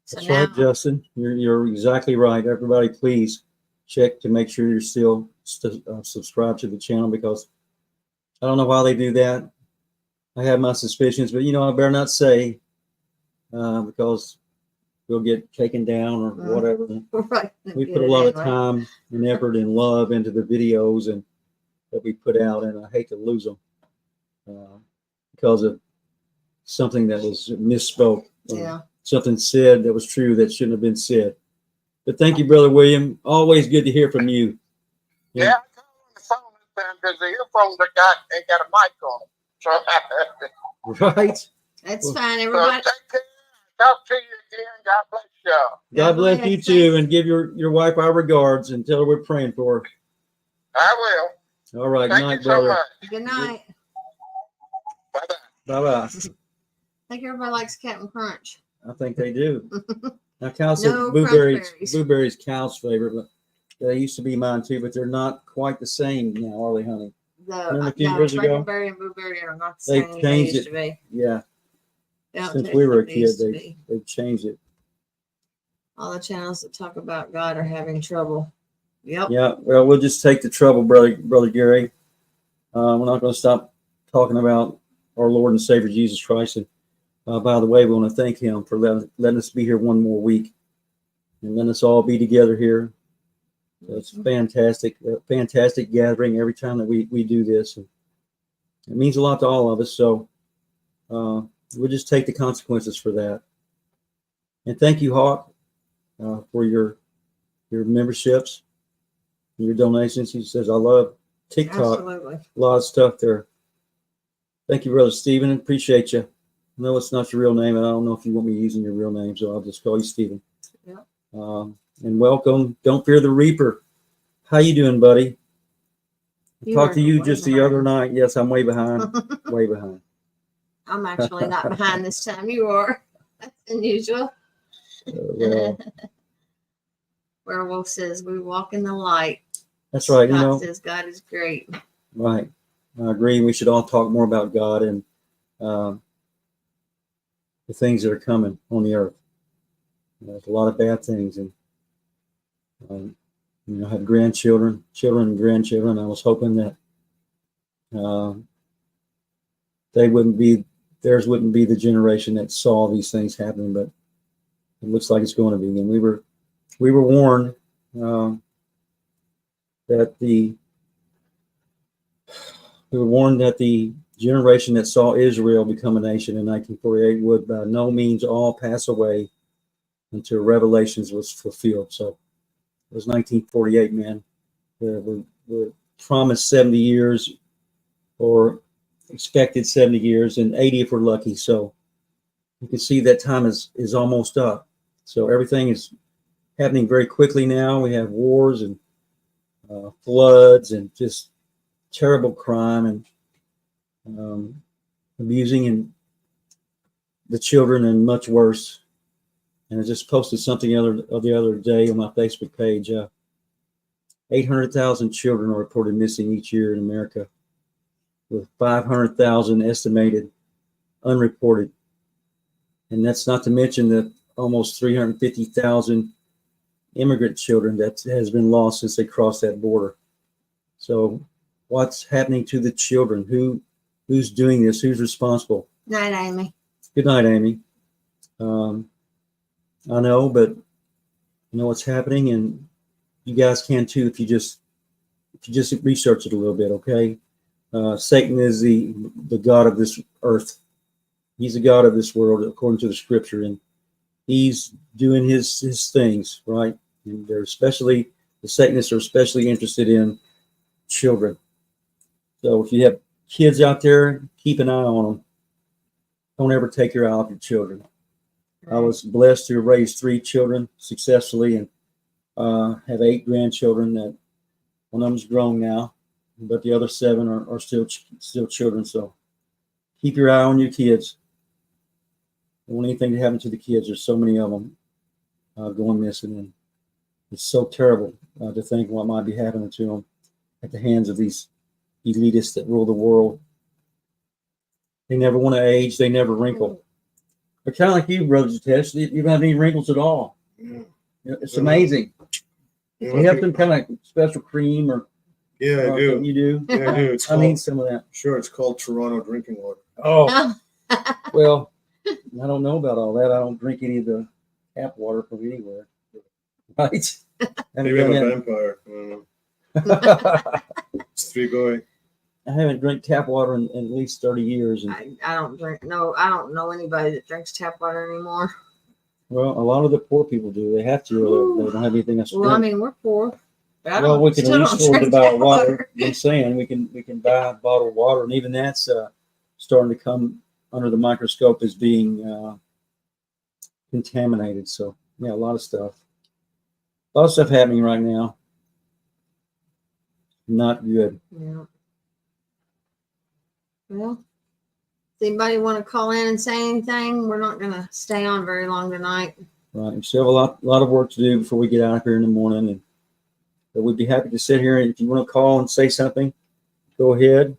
So That's now, right, Justin. You're exactly right. Everybody, please check to make sure you're still subscribed to the channel, because I don't know why they do that. I have my suspicions, but I better not say because we'll get taken down or whatever. right, We put a lot of time and effort and love into the videos and that we put out, and I hate to lose them because of something that was misspoke. Yeah. Something said that was true that shouldn't have been said. But thank you, Brother William. Always good to hear from you. Yeah, I called on the phone this time because the earphones ain't got a mic on them. So, Right? That's Well, fine, so everybody. take care. Talk to you again. God bless y'all. God bless bless. you too, and give your wife our regards and tell her we're praying for I will. her. All right, Thank night, you so brother. much. Good night. Bye-bye. Bye-bye. I think everybody likes Captain Crunch. I think they do. Now, Cal said No blueberries. crunchberries. Blueberries, Cal's favorite, but they used to be mine too. But they're not quite the same now, are they, honey? Remember a few years ago? Frankenberry and blueberry are not the They've same as they changed used it. to be. Yeah, They don't since taste we were a like they kid, used to be. they've changed it. All the channels that talk about God are having trouble. Yep. Yeah, well, we'll just take the trouble, brother Gary. We're not going to stop talking about our Lord and Savior Jesus Christ. And by the way, we want to thank Him for letting us be here one more week and letting us all be together here. So it's fantastic, fantastic gathering every time that we do this. And it means a lot to all of us. So we'll just take the consequences for that. And thank you, Hawk, for your memberships and your donations. He says, I love TikTok. Absolutely. A lot of stuff there. Thank you, Brother Stephen. Appreciate you. I know it's not your real name, and I don't know if you want me using your real name, so I'll just call you Stephen. Yep. And welcome. Don't fear the Reaper. How you doing, buddy? I talked to you just the other night. Yes, I'm way behind. Way behind. I'm actually not behind this time. You are. That's unusual. Well, Werewolf says we walk in the light. that's right. God says God is great. Right. I agree. We should all talk more about God and the things that are coming on the earth. There's a lot of bad things, and I have grandchildren, children and grandchildren. I was hoping that theirs wouldn't be the generation that saw these things happening, but it looks like it's going to be. And we were warned that the generation that saw Israel become a nation in 1948 would by no means all pass away until Revelations was fulfilled. So it was 1948, man. We're promised 70 years or expected 70 years and 80 if we're lucky. So you can see that time is almost up. So everything is happening very quickly now. We have wars and floods and just terrible crime and abusing and the children and much worse. And I just posted something the other day on my Facebook page. 800,000 children are reported missing each year in America, with 500,000 estimated unreported. And that's not to mention the almost 350,000 immigrant children that has been lost since they crossed that border. So what's happening to the children? Who's doing this? Who's responsible? Night, Amy. Good night, Amy. I know, but you know what's happening, and you guys can too if you just research it a little bit, okay? Satan is the god of this earth. He's the god of this world, according to the scripture, and he's doing his things, right? And the Satanists are especially interested in children. So if you have kids out there, keep an eye on them. Don't ever take your eye off your children. I was blessed to raise 3 children successfully and have 8 grandchildren. That one of them's grown now, but the other 7 are still children. So keep your eye on your kids. don't want anything to happen to the kids. There's so many of them going missing, and it's so terrible to think what might be happening to them at the hands of these elitists that rule the world. They never want to age. They never wrinkle. They're kind of like you, Brother Latisha. You don't have any wrinkles at all. Yeah. It's amazing. You Do know, you have some kind of special cream or yeah, I something do. you do? Yeah, I do. It's I called, need some of that. sure, it's called Toronto drinking water. Oh, well, I don't know about all that. I don't drink any of the tap water from anywhere. Right? Maybe I'm a Haven't vampire. I don't know. done that. It's three boy. I haven't drank tap water in at least 30 years. And, I don't drink. No, I don't know anybody that drinks tap water anymore. well, a lot of the poor people do. They have to, or they don't have anything else to Well, I drink. mean, we're poor. But I Well, don't- we can still at don't least afford to drink buy tap water. I'm saying we can buy bottled water, and even that's starting to come under the microscope as being contaminated. So yeah, a lot of stuff happening right now. Not good. Yeah. Well, does anybody want to call in and say anything? We're not going to stay on very long tonight. Right, we still have a lot of work to do before we get out of here in the morning, and but we'd be happy to sit here. And if you want to call and say something, go ahead.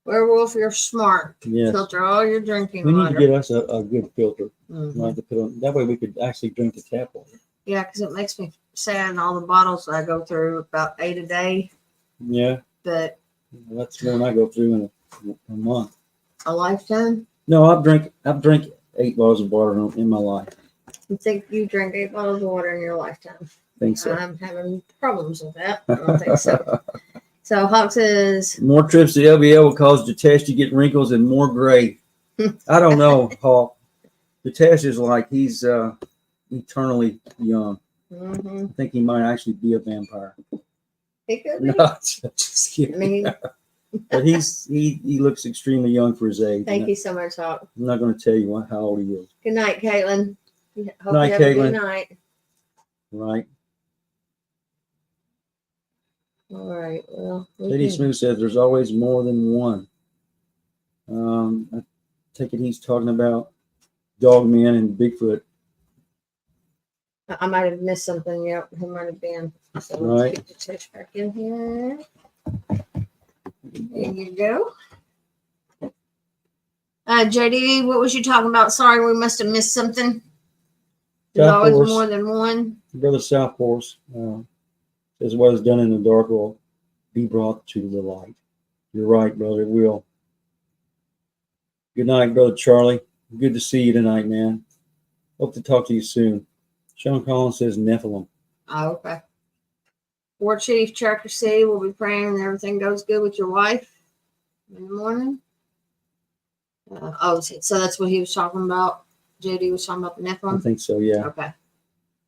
Werewolf, you're smart. Yes, Filter all your drinking we need water. to get us a good filter. Mhm. Right, to put on. That way we could actually drink the tap water. Yeah, because it makes me sad in all the bottles that I go through, about 8 a day. Yeah, But that's more than I go through in a month. a lifetime? No, I've drank 8 bottles of water in my life. You think you drink 8 bottles of water in your lifetime? I think so. I'm having problems with that. I don't think so. So Hawk says, More trips to LBL will cause Jatesh to get wrinkles and more gray. I don't know, Hawk. Jatesh is like he's eternally young. mm-hmm. I think he might actually be a vampire. He could be. No, just kidding. I mean, But he looks extremely young for his age. thank you so much, Hawk. I'm not going to tell you how old he is. Good night, Caitlin. Hope Night, you have a Caitlin. good night. Right? All right. Well, we Lady can- Smooth says there's always more than one. I take it he's talking about Dogman and Bigfoot. I might have missed something. Yep, he might have been. So Right. let's get the touch back in here. There you go. JD, what was you talking about? Sorry, we must have missed something. There's South always Force. more than one. Brother Southporse says what is done in the dark will be brought to the light. You're right, brother. It will. Good night, Brother Charlie. Good to see you tonight, man. Hope to talk to you soon. Sean Collins says Nephilim. Oh, okay. War Chief Tracker C will be praying and everything goes good with your wife in the morning. So that's what he was talking about. JD was talking about the I Nephilim. think so, yeah. Okay. I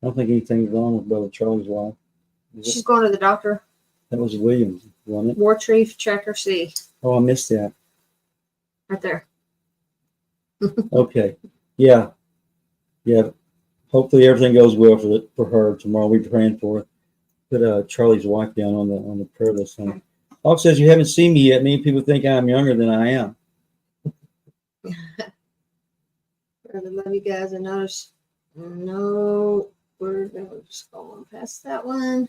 don't think anything's wrong with Brother Charlie's wife. Is it? She's going to the doctor. That was Williams, wasn't it? War Chief Tracker C. Oh, I missed that. Right there. Okay. Yeah. Yeah. Hopefully everything goes well for her tomorrow. We're praying for her. Put Charlie's wife down on the prayer list. And Hawk says you haven't seen me yet. Many people think I'm younger than I am. I love you guys. I noticed. No, we're just going past that one.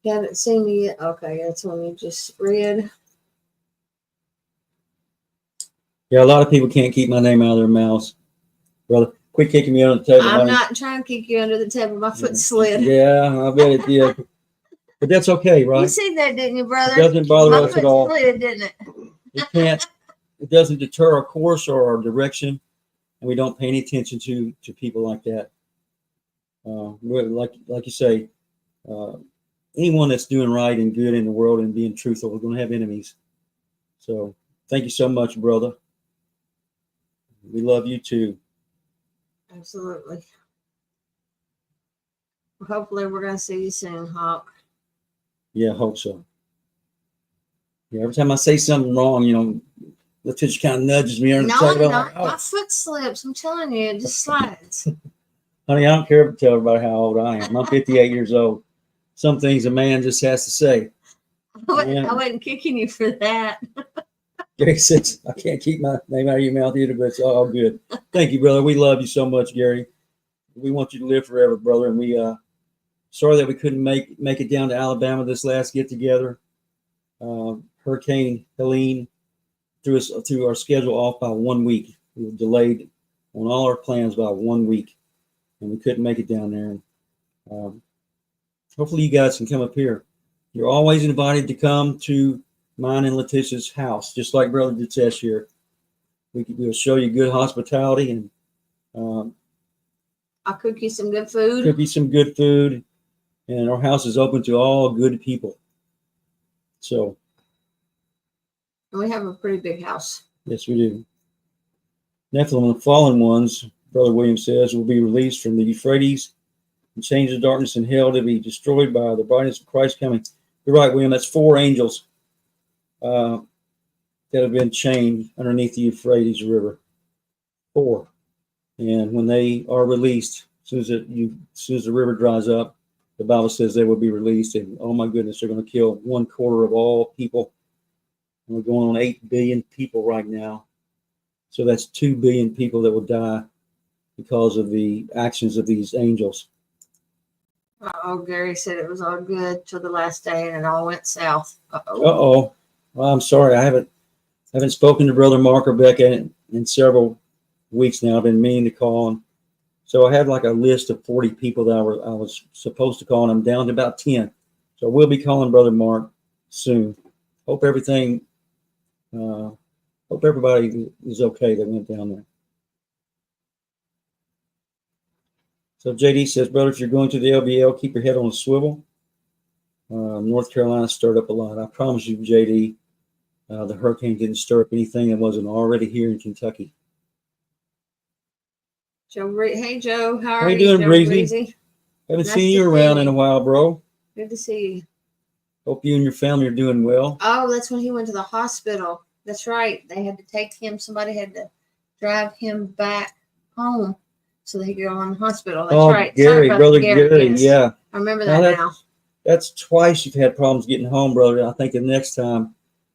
You haven't seen me yet. Okay, that's one you just read. Yeah, a lot of people can't keep my name out of their mouths. Brother, quit kicking me under the table. I'm honey. not trying to kick you under the table. My foot slid. Yeah, I bet it did. But that's okay, You right? see that, didn't you, brother? It doesn't bother My us foot at all. slid, didn't it? It doesn't deter our course or our direction, and we don't pay any attention to people like that. Like you say, anyone that's doing right and good in the world and being truthful, we're going to have enemies. So thank you so much, brother. We love you too. Absolutely. Hopefully, we're going to see you soon, Hawk. Yeah, I hope so. Yeah, every time I say something wrong, Latisha kind of nudges me under No, the I'm table. not. Oh, My foot slips. I'm telling you, it just slides. honey, I don't care to tell everybody how old I am. I'm 58 years old. Some things a man just has to say. I wasn't kicking you for that. Gary says, I can't keep my name out of your mouth either, but it's all good. Thank you, brother. We love you so much, Gary. We want you to live forever, brother. And we sorry that we couldn't make it down to Alabama this last get together. Hurricane Helene threw our schedule off by 1 week. We were delayed on all our plans by 1 week, and we couldn't make it down there. And hopefully you guys can come up here. You're always invited to come to mine and Latisha's house, just like Brother Ditesh here. We'll show you good hospitality, and I'll cook you some good food. cook you some good food. And our house is open to all good people. So, And we have a pretty big house. yes, we do. Nephilim, the fallen ones, Brother William says, will be released from the Euphrates and chains of darkness in hell to be destroyed by the brightness of Christ coming. You're right, William. That's 4 angels that have been chained underneath the Euphrates River. 4. And when they are released, as soon as the river dries up, the Bible says they will be released. And oh my goodness, they're going to kill 1/4 of all people. And we're going on 8 billion people right now. So that's 2 billion people that will die because of the actions of these angels. Oh, Gary said it was all good till the last day, and it all went south. Uh-oh. Well, I'm sorry. I haven't spoken to Brother Mark or Becca in several weeks now. I've been meaning to call him. So I had like a list of 40 people that I was supposed to call, and I'm down to about 10. So we'll be calling Brother Mark soon. Hope everybody is okay that went down there. So JD says, brother, if you're going to the LBL, keep your head on a swivel. North Carolina stirred up a lot. I promise you, JD, the hurricane didn't stir up anything that wasn't already here in Kentucky. Joe, hey Joe, how How are you you doing, Joe Breezy? Haven't Nice seen to you see around you. in a while, bro. Good to see you. Hope you and your family are doing well. Oh, that's when he went to the hospital. That's right. They had to take him. Somebody had to drive him back home so that he could go in the hospital. That's right. Sorry Gary, about brother Gary. Gary, Yes. yeah. I remember Now that now. That's twice you've had problems getting home, brother. I think the next time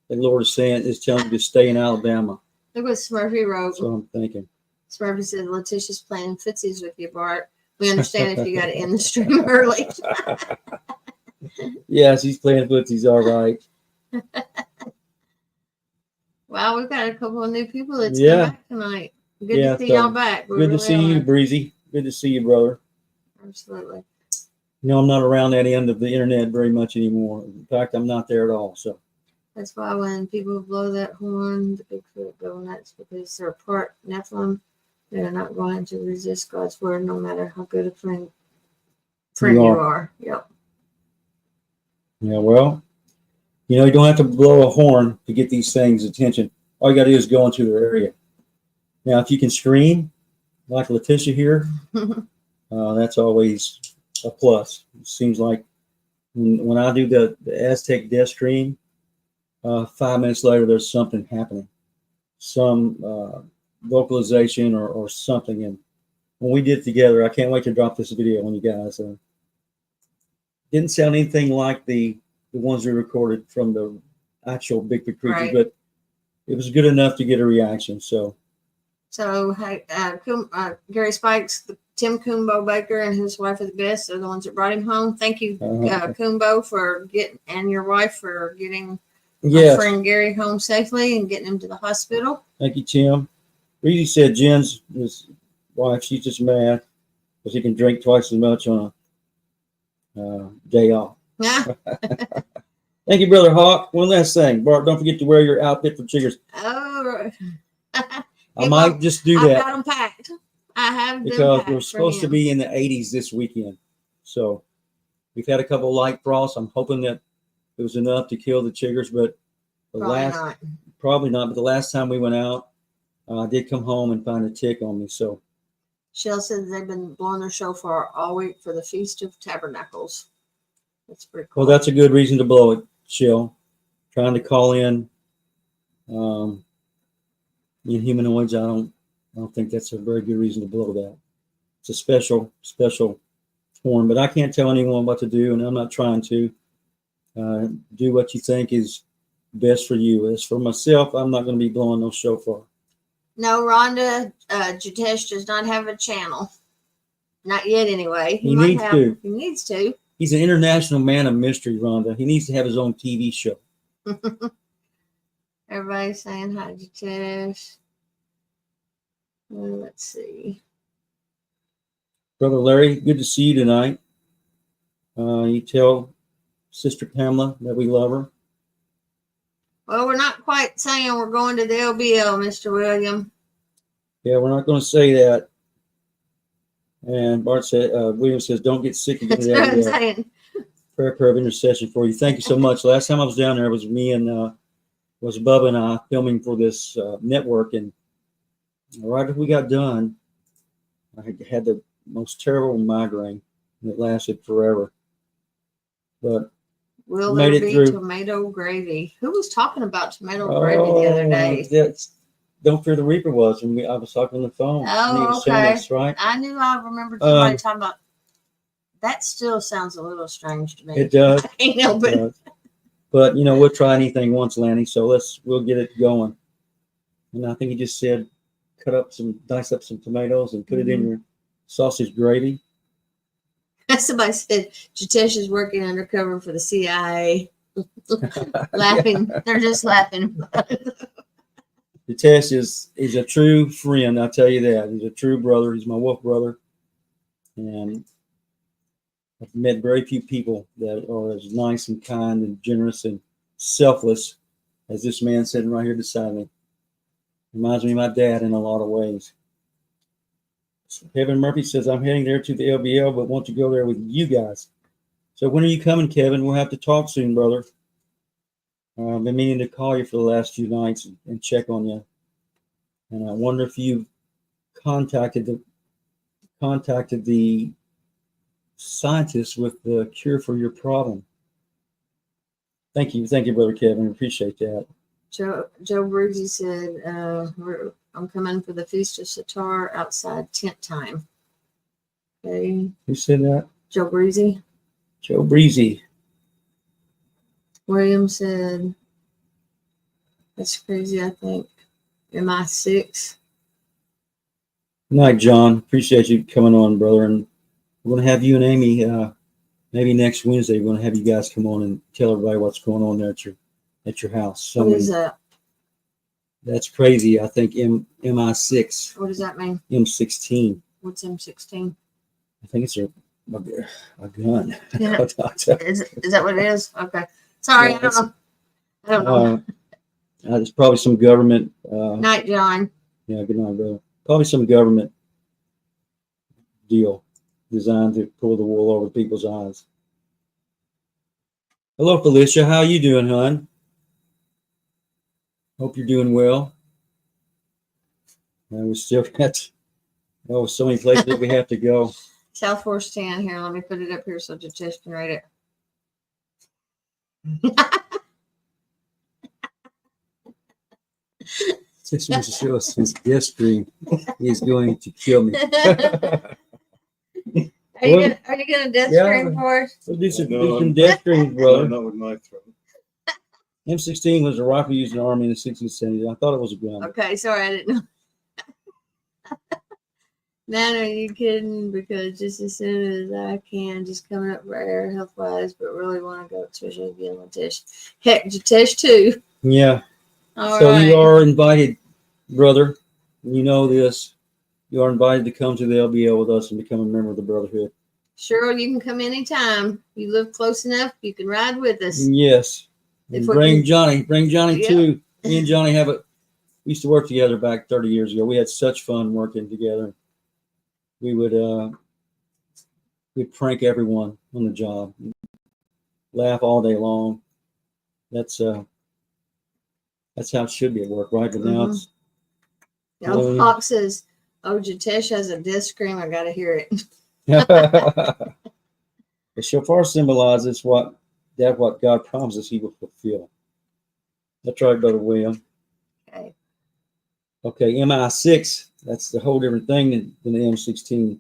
the Lord is telling you to stay in Alabama. Look what Smurfy wrote. So I'm thinking. Smurfy said, Latisha's playing footsies with you, Bart. We understand if you got to end the stream early. Yes, he's playing footsies, all right. Wow, we've got a couple of new people that's Yeah. come back tonight. Good Yeah, to see so y'all back. We Good to really see you, are. Breezy. Good to see you, brother. Absolutely. You know, I'm not around that end of the internet very much anymore. In fact, I'm not there at all. So That's why when people blow that horn, the Bigfoot go nuts because they're part Nephilim. They're not going to resist God's word no matter how good a friend you are. Yep. yeah, well, you know, you don't have to blow a horn to get these things' attention. All you got to do is go into their area. Now, if you can scream like Latisha here, that's always a plus. It seems like when I do the Aztec death stream, 5 minutes later, there's something happening, some vocalization or something. And when we did it together, I can't wait to drop this video on you guys. Didn't sound anything like the ones we recorded from the actual Bigfoot creatures, Right. but it was good enough to get a reaction. So Hey, Gary Spikes, Tim Kumbo Baker and his wife are the best. They're the ones that brought him home. Thank you, Kumbo, for and your wife for getting our friend Gary home safely and getting him to the hospital. Thank you, Tim. Reedy said Jen's his wife, she's just mad because he can drink twice as much on a day off. Yeah. Thank you, Brother Hawk. One last thing. Bart, don't forget to wear your outfit for triggers. Oh, I might just do I've that got them packed. I have them because packed we're supposed to be in the 80s this weekend. So we've had a couple of light frosts. I'm hoping that it was enough to kill the chiggers, but probably not. But the last time we went out, I did come home and find a tick on me. So Shell said they've been blowing their shofar all week for the Feast of Tabernacles. That's pretty cool. Well, that's a good reason to blow it, Shell. Trying to call in Inhumanoids. I don't think that's a very good reason to blow that. It's a special horn, but I can't tell anyone what to do, and I'm not trying to. Do what you think is best for you. As for myself, I'm not going to be blowing no shofar. No, Rhonda, Jitesh does not have a channel. Not yet, anyway. He might needs have. to. He needs to. He's an international man of mystery, Rhonda. He needs to have his own TV show. Everybody's saying hi, Jitesh. Let's see. Brother Larry, good to see you tonight. You tell Sister Pamela that we love her. Well, we're not quite saying we're going to the LBL, Mr. William. Yeah, we're not going to say that. And Bart said, William says, don't get sick again. That's what I'm saying. Prayer of intercession for you. Thank you so much. Last time I was down there, it was me and was Bubba and I filming for this network. And right after we got done, I had the most terrible migraine. And it lasted forever. But Will made there it be through. tomato gravy? Who was talking about tomato gravy the other day? Don't Fear the Reaper was, and I was talking on the phone. And he Oh, was showing okay. us, right? I knew I remembered somebody talking about. That still sounds a little strange to me. It does. I know, but But you know, we'll try anything once, Lanny. So we'll get it going. And I think he just said, dice up some tomatoes and put it in your sausage gravy. somebody said Jitesh is working undercover for the CIA. Laughing. Yeah. They're just laughing. Jitesh is a true friend. I'll tell you that. He's a true brother. He's my wolf brother. And I've met very few people that are as nice and kind and generous and selfless as this man sitting right here beside me. Reminds me of my dad in a lot of ways. Kevin Murphy says, I'm heading there to the LBL, but want to go there with you guys. So when are you coming, Kevin? We'll have to talk soon, brother. I've been meaning to call you for the last few nights and check on you. And I wonder if you contacted the scientists with the cure for your problem. Thank you, brother Kevin. Appreciate that. Joe Breezy said, I'm coming for the Feast of Sitar outside tent time. Okay. Who said that? Joe Breezy. Joe Breezy. William said, that's crazy, I think. MI6. Night, John. Appreciate you coming on, brother. And we're going to have you and Amy, maybe next Wednesday, we're going to have you guys come on and tell everybody what's going on there at your house. What is that? That's crazy. I think MI6. What does that mean? M16. What's M16? I think it's a gun. Yeah. Is that what it is? Okay. Sorry, Yeah, I don't know. It's probably some government. Night, John. Yeah, good night, brother. Probably some government deal designed to pull the wool over people's eyes. Hello, Felicia. How you doing, hon? Hope you're doing well. And we still got so many places that we have to go. South Force 10 here. Let me put it up here so Jitesh can read it. This was to show us his death stream. He's going to kill me. Are you gonna death stream for us? We'll do some No, death streams, brother. Not with my throat. M16 was a rifle used in the Army in the 1670s. I thought it was a gun. Okay, sorry, I didn't know. Man, are you kidding? Because just as soon as I can, just coming up for air health wise, but really want to go, especially again, Latish. Heck, Jitesh too. Yeah. All So right. you are invited, brother. You know this. You are invited to come to the LBL with us and become a member of the Brotherhood. Sure, you can come anytime. You live close enough, you can ride with us. Yes. And If we bring can- Johnny. Bring Johnny Yeah. too. Me and Johnny we used to work together back 30 years ago. We had such fun working together. We would we'd prank everyone on the job. Laugh all day long. That's how it should be at work, right? But now it's Now, Fox says, oh, Jitesh has a death scream. I got to hear it. the shofar symbolizes what God promises he will fulfill. That's right, Brother William. Okay. Okay, MI6, that's the whole different thing than the M16.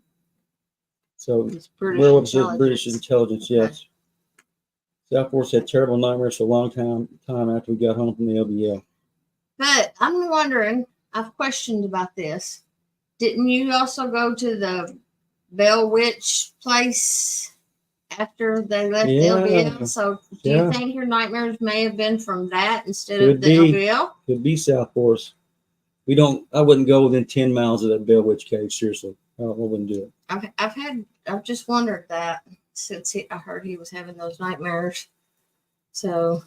So It's British werewolves are intelligence. British intelligence, yes. South Force had terrible nightmares for a long time after we got home from the LBL. But I'm wondering, I've questioned about this. Didn't you also go to the Bell Witch place after they left the LBL? So do you think your nightmares may have been from that instead of the LBL? Could be South Force. I wouldn't go within 10 miles of that Bell Witch cave, seriously. I wouldn't do it. I've just wondered that since I heard he was having those nightmares. So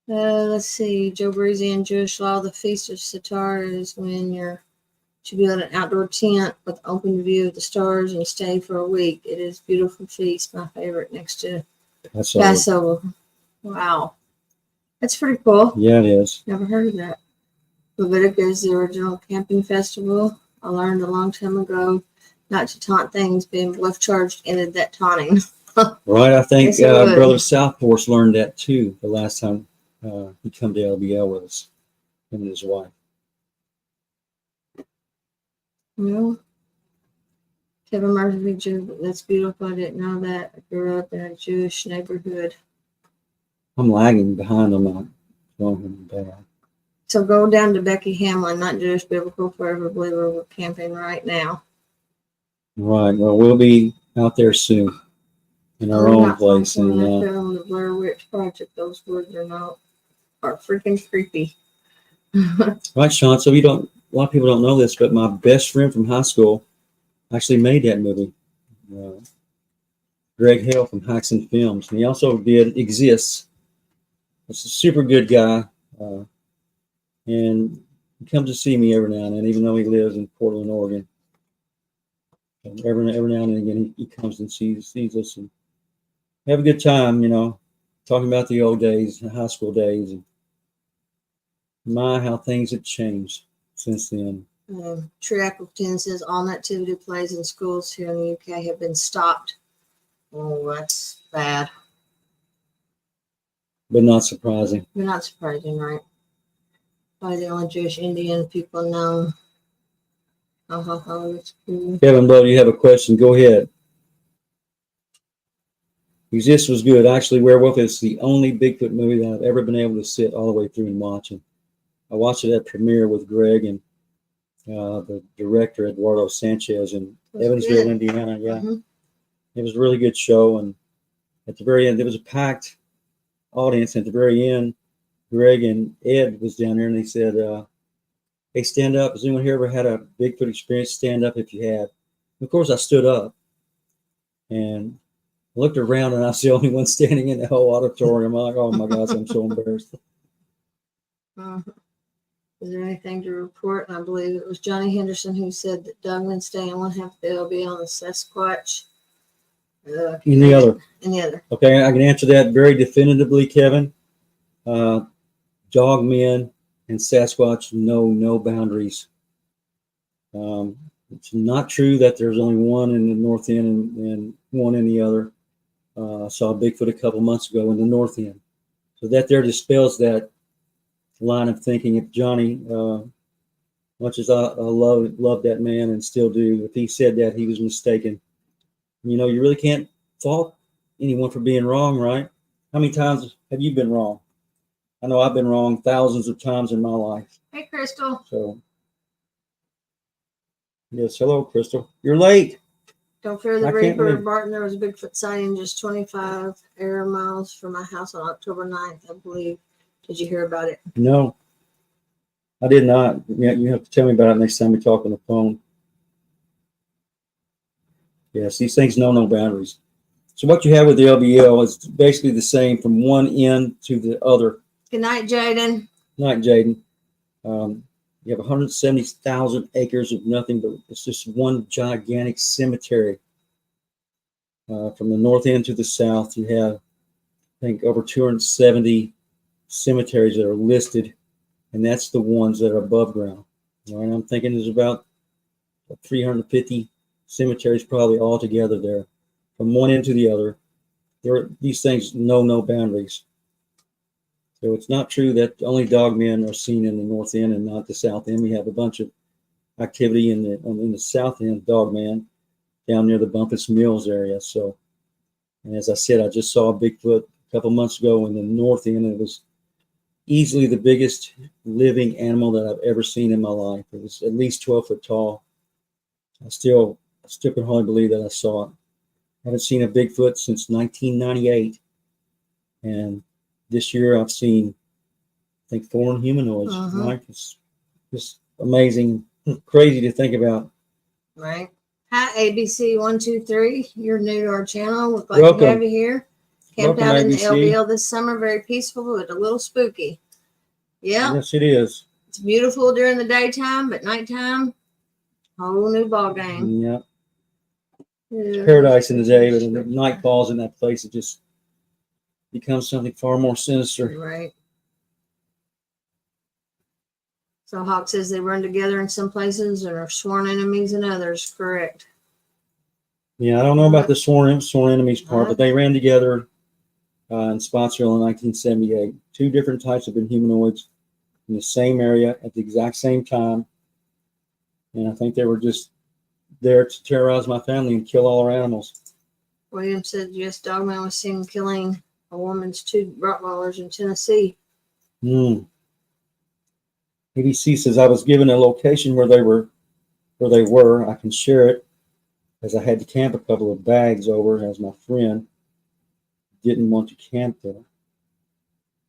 let's see. Joe Breezy and Jewish Law, the Feast of Sitar is when you should build an outdoor tent with open view of the stars and stay for a week. It is a beautiful feast, my favorite next to Passover. Wow. That's pretty cool. Yeah, it is. Never heard of that. Leviticus is the original camping festival. I learned a long time ago not to taunt things. Being bluff charged ended that taunting. Right. I think Brother South Force learned that too the last time he come to LBL with us, him and his wife. Well, Kevin Murphy, Jew, that's beautiful. I didn't know that. I grew up in a Jewish neighborhood. I'm lagging behind on my phone. So go down to Becky Hamlin, not Jewish Biblical Forever Believer. We're camping right now. Right. Well, we'll be out there soon in our own place. And on the Blair Witch Project, those words are freaking creepy. Right, Sean. So a lot of people don't know this, but my best friend from high school actually made that movie. Greg Hale from Hikes and Films, and he also did Exists. He's a super good guy, and he comes to see me every now and then, even though he lives in Portland, Oregon. And every now and again, he comes and sees us and have a good time, talking about the old days, the high school days, and how things have changed since then. True Apple 10 says all nativity plays in schools here in the UK have been stopped. Oh, that's bad. But not surprising. But not surprising, right? Probably the only Jewish Indian people know. That's cool. Kevin, bro, you have a question? Go ahead. Exist was good. Actually, Werewolf is the only Bigfoot movie that I've ever been able to sit all the way through and watch. And I watched it at premiere with Greg and the director, Eduardo Sanchez, in Evansville, good. Indiana. Yeah. Mm-hmm. It was a really good show. And at the very end, there was a packed audience. At the very end, Greg and Ed was down there, and they said, hey, stand up. Has anyone here ever had a Bigfoot experience? Stand up if you had. And of course, I stood up and looked around, and I was the only one standing in the whole auditorium. I'm like, oh my gosh, I'm so embarrassed. Is there anything to report? And I believe it was Johnny Henderson who said that Doug Wednesday and one half they'll be on the Sasquatch. In the other. Okay, I can answer that very definitively, Kevin. Dogmen and Sasquatch know no boundaries. It's not true that there's only one in the north end and one in the other. I saw Bigfoot a couple months ago in the north end. So that there dispels that line of thinking. If Johnny, much as I love that man and still do, if he said that, he was mistaken. You really can't fault anyone for being wrong, right? How many times have you been wrong? I know I've been wrong thousands of times in my life. Hey, Crystal. So, yes, hello, Crystal. You're late. Don't fear the Reaper. Barton, there was a Bigfoot sighting just 25 air miles from my house on October 9th, I believe. Did you hear about it? No, I did not. You have to tell me about it next time we talk on the phone. Yes, these things know no boundaries. So what you have with the LBL is basically the same from one end to the other. Good night, Jaden. Night, Jaden. You have 170,000 acres of nothing, but it's just one gigantic cemetery. From the north end to the south, you have, I think, over 270 cemeteries that are listed, and that's the ones that are above ground. All right, I'm thinking there's about 350 cemeteries probably all together there, from one end to the other. These things know no boundaries. So it's not true that only dogmen are seen in the north end and not the south end. We have a bunch of activity in the south end, dogman, down near the Bumpus Mills area. So And as I said, I just saw a Bigfoot a couple months ago in the north end. It was easily the biggest living animal that I've ever seen in my life. It was at least 12 foot tall. I still can hardly believe that I saw it. I haven't seen a Bigfoot since 1998. And this year I've seen, I think, 4 Inhumanoids. Right? It's just amazing, crazy to think about. Right. Hi, ABC123. You're new to our channel. We're glad Welcome. to have you here. Camped Welcome, out in the ABC. LBL this summer. Very peaceful, but a little spooky. Yeah. Yes, it is. It's beautiful during the daytime, but nighttime, whole new ball game. Yeah. Yeah. Paradise in the day, but when the night falls in that place, it just becomes something far more sinister. Right. So Hawk says they run together in some places and are sworn enemies in others. Correct. Yeah, I don't know about the sworn enemies part, but they ran together in Spotsville in 1978. 2 different types of Inhumanoids in the same area at the exact same time. And I think they were just there to terrorize my family and kill all our animals. William said yes, Dogman was seen killing a woman's 2 Rottweilers in Tennessee. ABC says I was given a location where they were. I can share it, as I had to camp a couple of bags over, as my friend didn't want to camp there.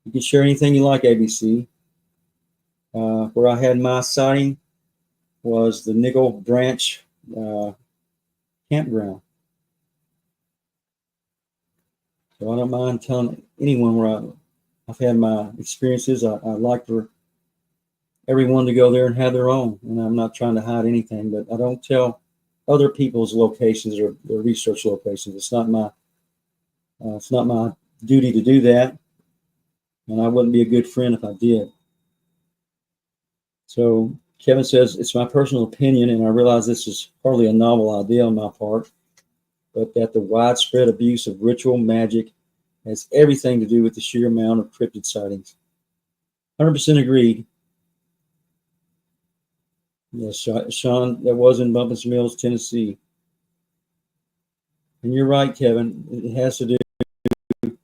You can share anything you like, ABC. Where I had my sighting was the Nickel Branch campground. So I don't mind telling anyone where I've had my experiences. I like for everyone to go there and have their own. And I'm not trying to hide anything, but I don't tell other people's locations or their research locations. It's not my duty to do that, and I wouldn't be a good friend if I did. So Kevin says, it's my personal opinion, and I realize this is hardly a novel idea on my part, but that the widespread abuse of ritual magic has everything to do with the sheer amount of cryptid sightings. 100% agreed. Yes, Sean, that was in Bumpus Mills, Tennessee. And you're right, Kevin. It has to do,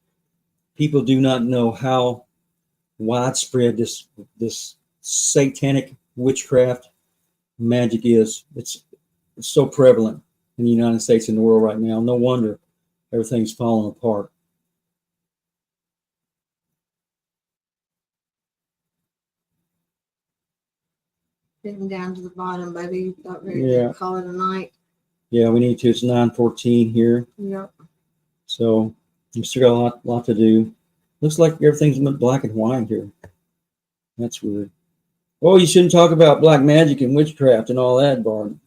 people do not know how widespread this satanic witchcraft magic is. It's so prevalent in the United States and the world right now. No wonder everything's falling apart. Getting down to the bottom, baby. About ready Yeah. to call it a night. Yeah, we need to. It's 9:14 here. Yep. So we still got a lot to do. Looks like everything's black and white here. That's weird. Oh, you shouldn't talk about black magic and witchcraft and all that, Barton.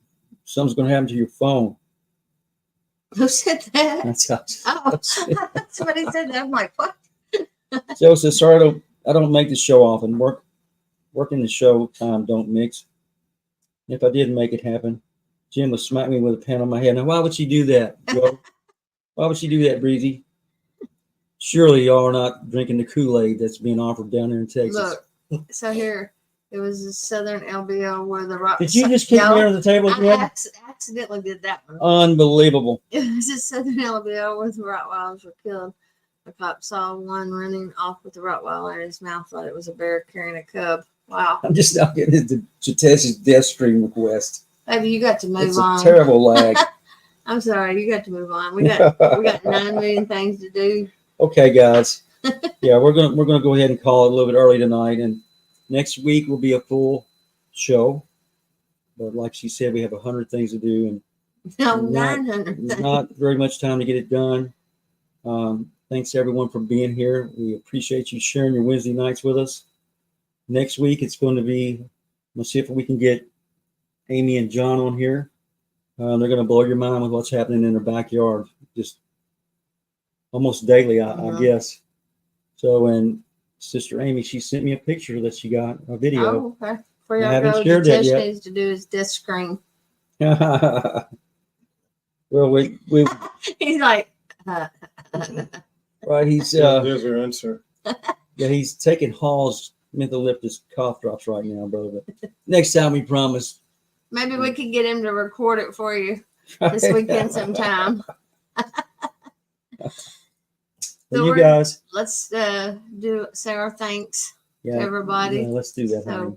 Something's going to happen to your phone. Who said that? That's how. Oh, somebody said that. I'm like, what? Joe says, sorry, I don't make the show often. Working the show time don't mix. If I did make it happen, Jim would smack me with a pen on my head. Now, why would she do that, Joe? Why would she do that, Breezy? Surely y'all are not drinking the Kool-Aid that's being offered down there in Texas. Look, so here, it was the Southern LBL where the rock. Did you just kick me under the table again? I accidentally did that one. Unbelievable. It was a Southern LBL where the Rottweilers were killed. The cop saw one running off with the Rottweiler in his mouth, thought it was a bear carrying a cub. Wow. I'm just not getting into Jatesh's death stream request. Baby, you got to move It's on. a terrible lag. I'm sorry, you got to move on. We got 9 million things to do. Okay, guys. Yeah, we're gonna go ahead and call it a little bit early tonight, and next week will be a full show. But like she said, we have 100 things to do, and No, Not- 900 things. not very much time to get it done. Thanks everyone for being here. We appreciate you sharing your Wednesday nights with us. Next week it's going to be, let's see if we can get Amy and John on here. They're going to blow your mind with what's happening in their backyard, just almost daily, I guess. So, and Sister Amy, she sent me a picture that she got, a video. Oh, okay. Before I y'all haven't go, shared that Tish yet. needs to do his death screen. Well, we He's like, right. He's There's your answer. yeah, he's taking Hall's mentholyptus cough drops right now, brother. But next time we promise. maybe we could get him to record it for you this weekend sometime. Well, So you we're- guys, Let's say our thanks to yeah, everybody. yeah, let's do that. honey.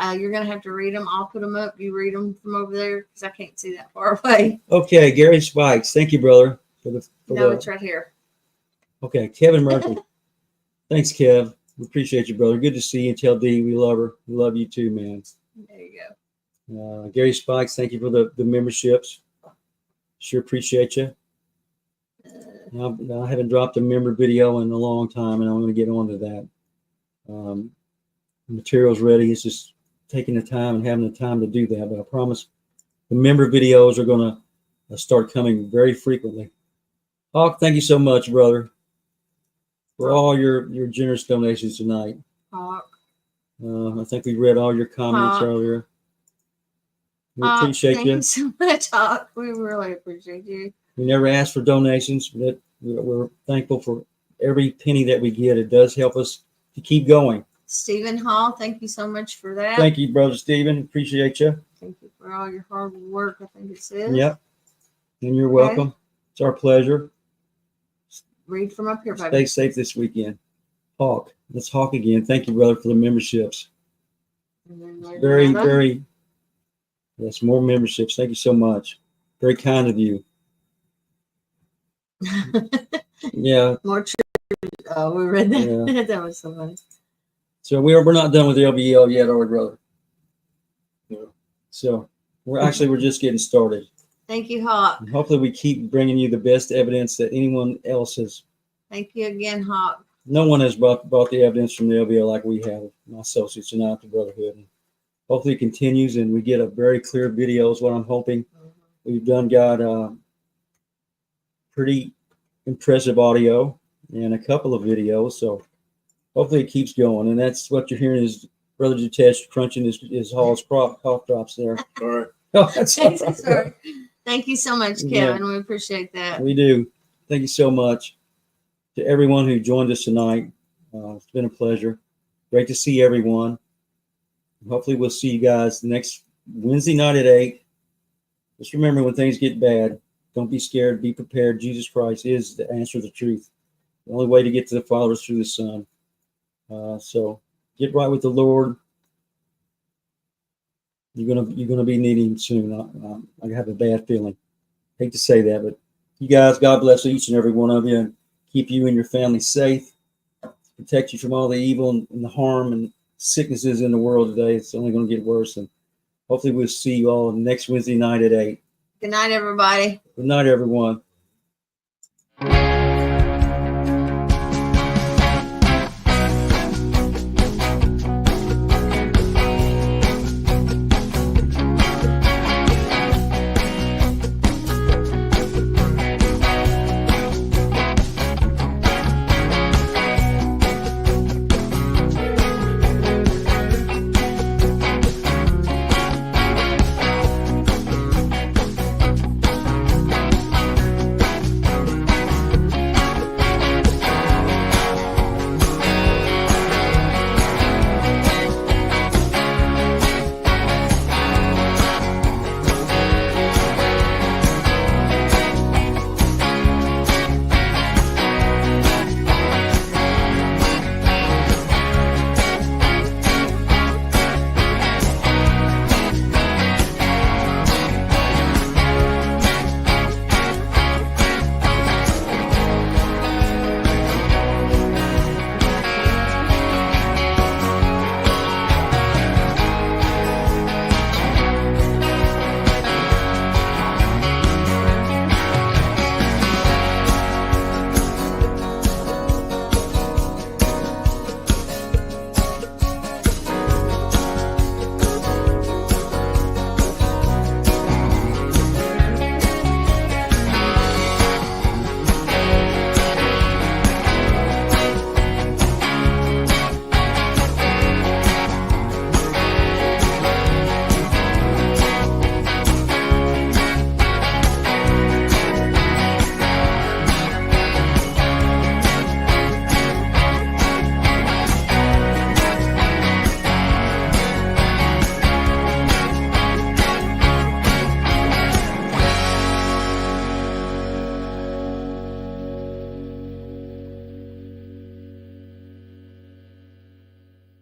So you're gonna have to read them. I'll put them up. You read them from over there because I can't see that far away. Okay, Gary Spikes, thank you, brother, for the. No, it's right here. Okay, Kevin Murphy. Thanks, Kev. We appreciate you, brother. Good to see you. And tell Dee we love her. We love you too, man. There you go. Gary Spikes, thank you for the memberships. Sure appreciate you. I haven't dropped a member video in a long time, and I'm going to get on to that. The material's ready. It's just taking the time and having the time to do that. But I promise the member videos are going to start coming very frequently. Hawk, thank you so much, brother, for all your generous donations tonight. Hawk. I think we read all your comments Hawk. earlier. We Hawk, appreciate thank you. you so much, Hawk. We really appreciate you. We never ask for donations, but we're thankful for every penny that we get. It does help us to keep going. Stephen Hall, thank you so much for that. Thank you, brother Stephen. Appreciate you. Thank you for all your hard work. I think it says. Yep. And you're Okay. welcome. It's our pleasure. Read from up here, Stay baby. safe this weekend. Hawk. Let's Hawk again. Thank you, brother, for the memberships. And then there's Very, another. very. Yes, more memberships. Thank you so much. Very kind of you. Yeah. More true. Oh, we read that. Yeah. That was so funny. So we're not done with the LBL yet, are we, brother? No. So we're just getting started. Thank you, Hawk. And hopefully we keep bringing you the best evidence that anyone else has. Thank you again, Hawk. No one has brought the evidence from the LBL like we have, my associates and I, the Brotherhood. And hopefully it continues and we get a very clear video is what I'm hoping. We've got pretty impressive audio and a couple of videos. So hopefully it keeps going. And that's what you're hearing is Brother Jitesh crunching his Hall's cough drops there. All right. Oh, that's all right. Sorry. Thank you so much, Yeah. Kevin. We appreciate that. We do. Thank you so much to everyone who joined us tonight. It's been a pleasure. Great to see everyone. Hopefully we'll see you guys next Wednesday night at 8. Just remember, when things get bad, don't be scared. Be prepared. Jesus Christ is the answer, the truth. The only way to get to the Father is through the Son. So get right with the Lord. You're gonna be needing him soon. I have a bad feeling. Hate to say that, but you guys, God bless each and every one of you, and keep you and your family safe. Protect you from all the evil and the harm and sicknesses in the world today. It's only going to get worse, and hopefully we'll see you all next Wednesday night at 8. Good night, everybody. Good night, everyone.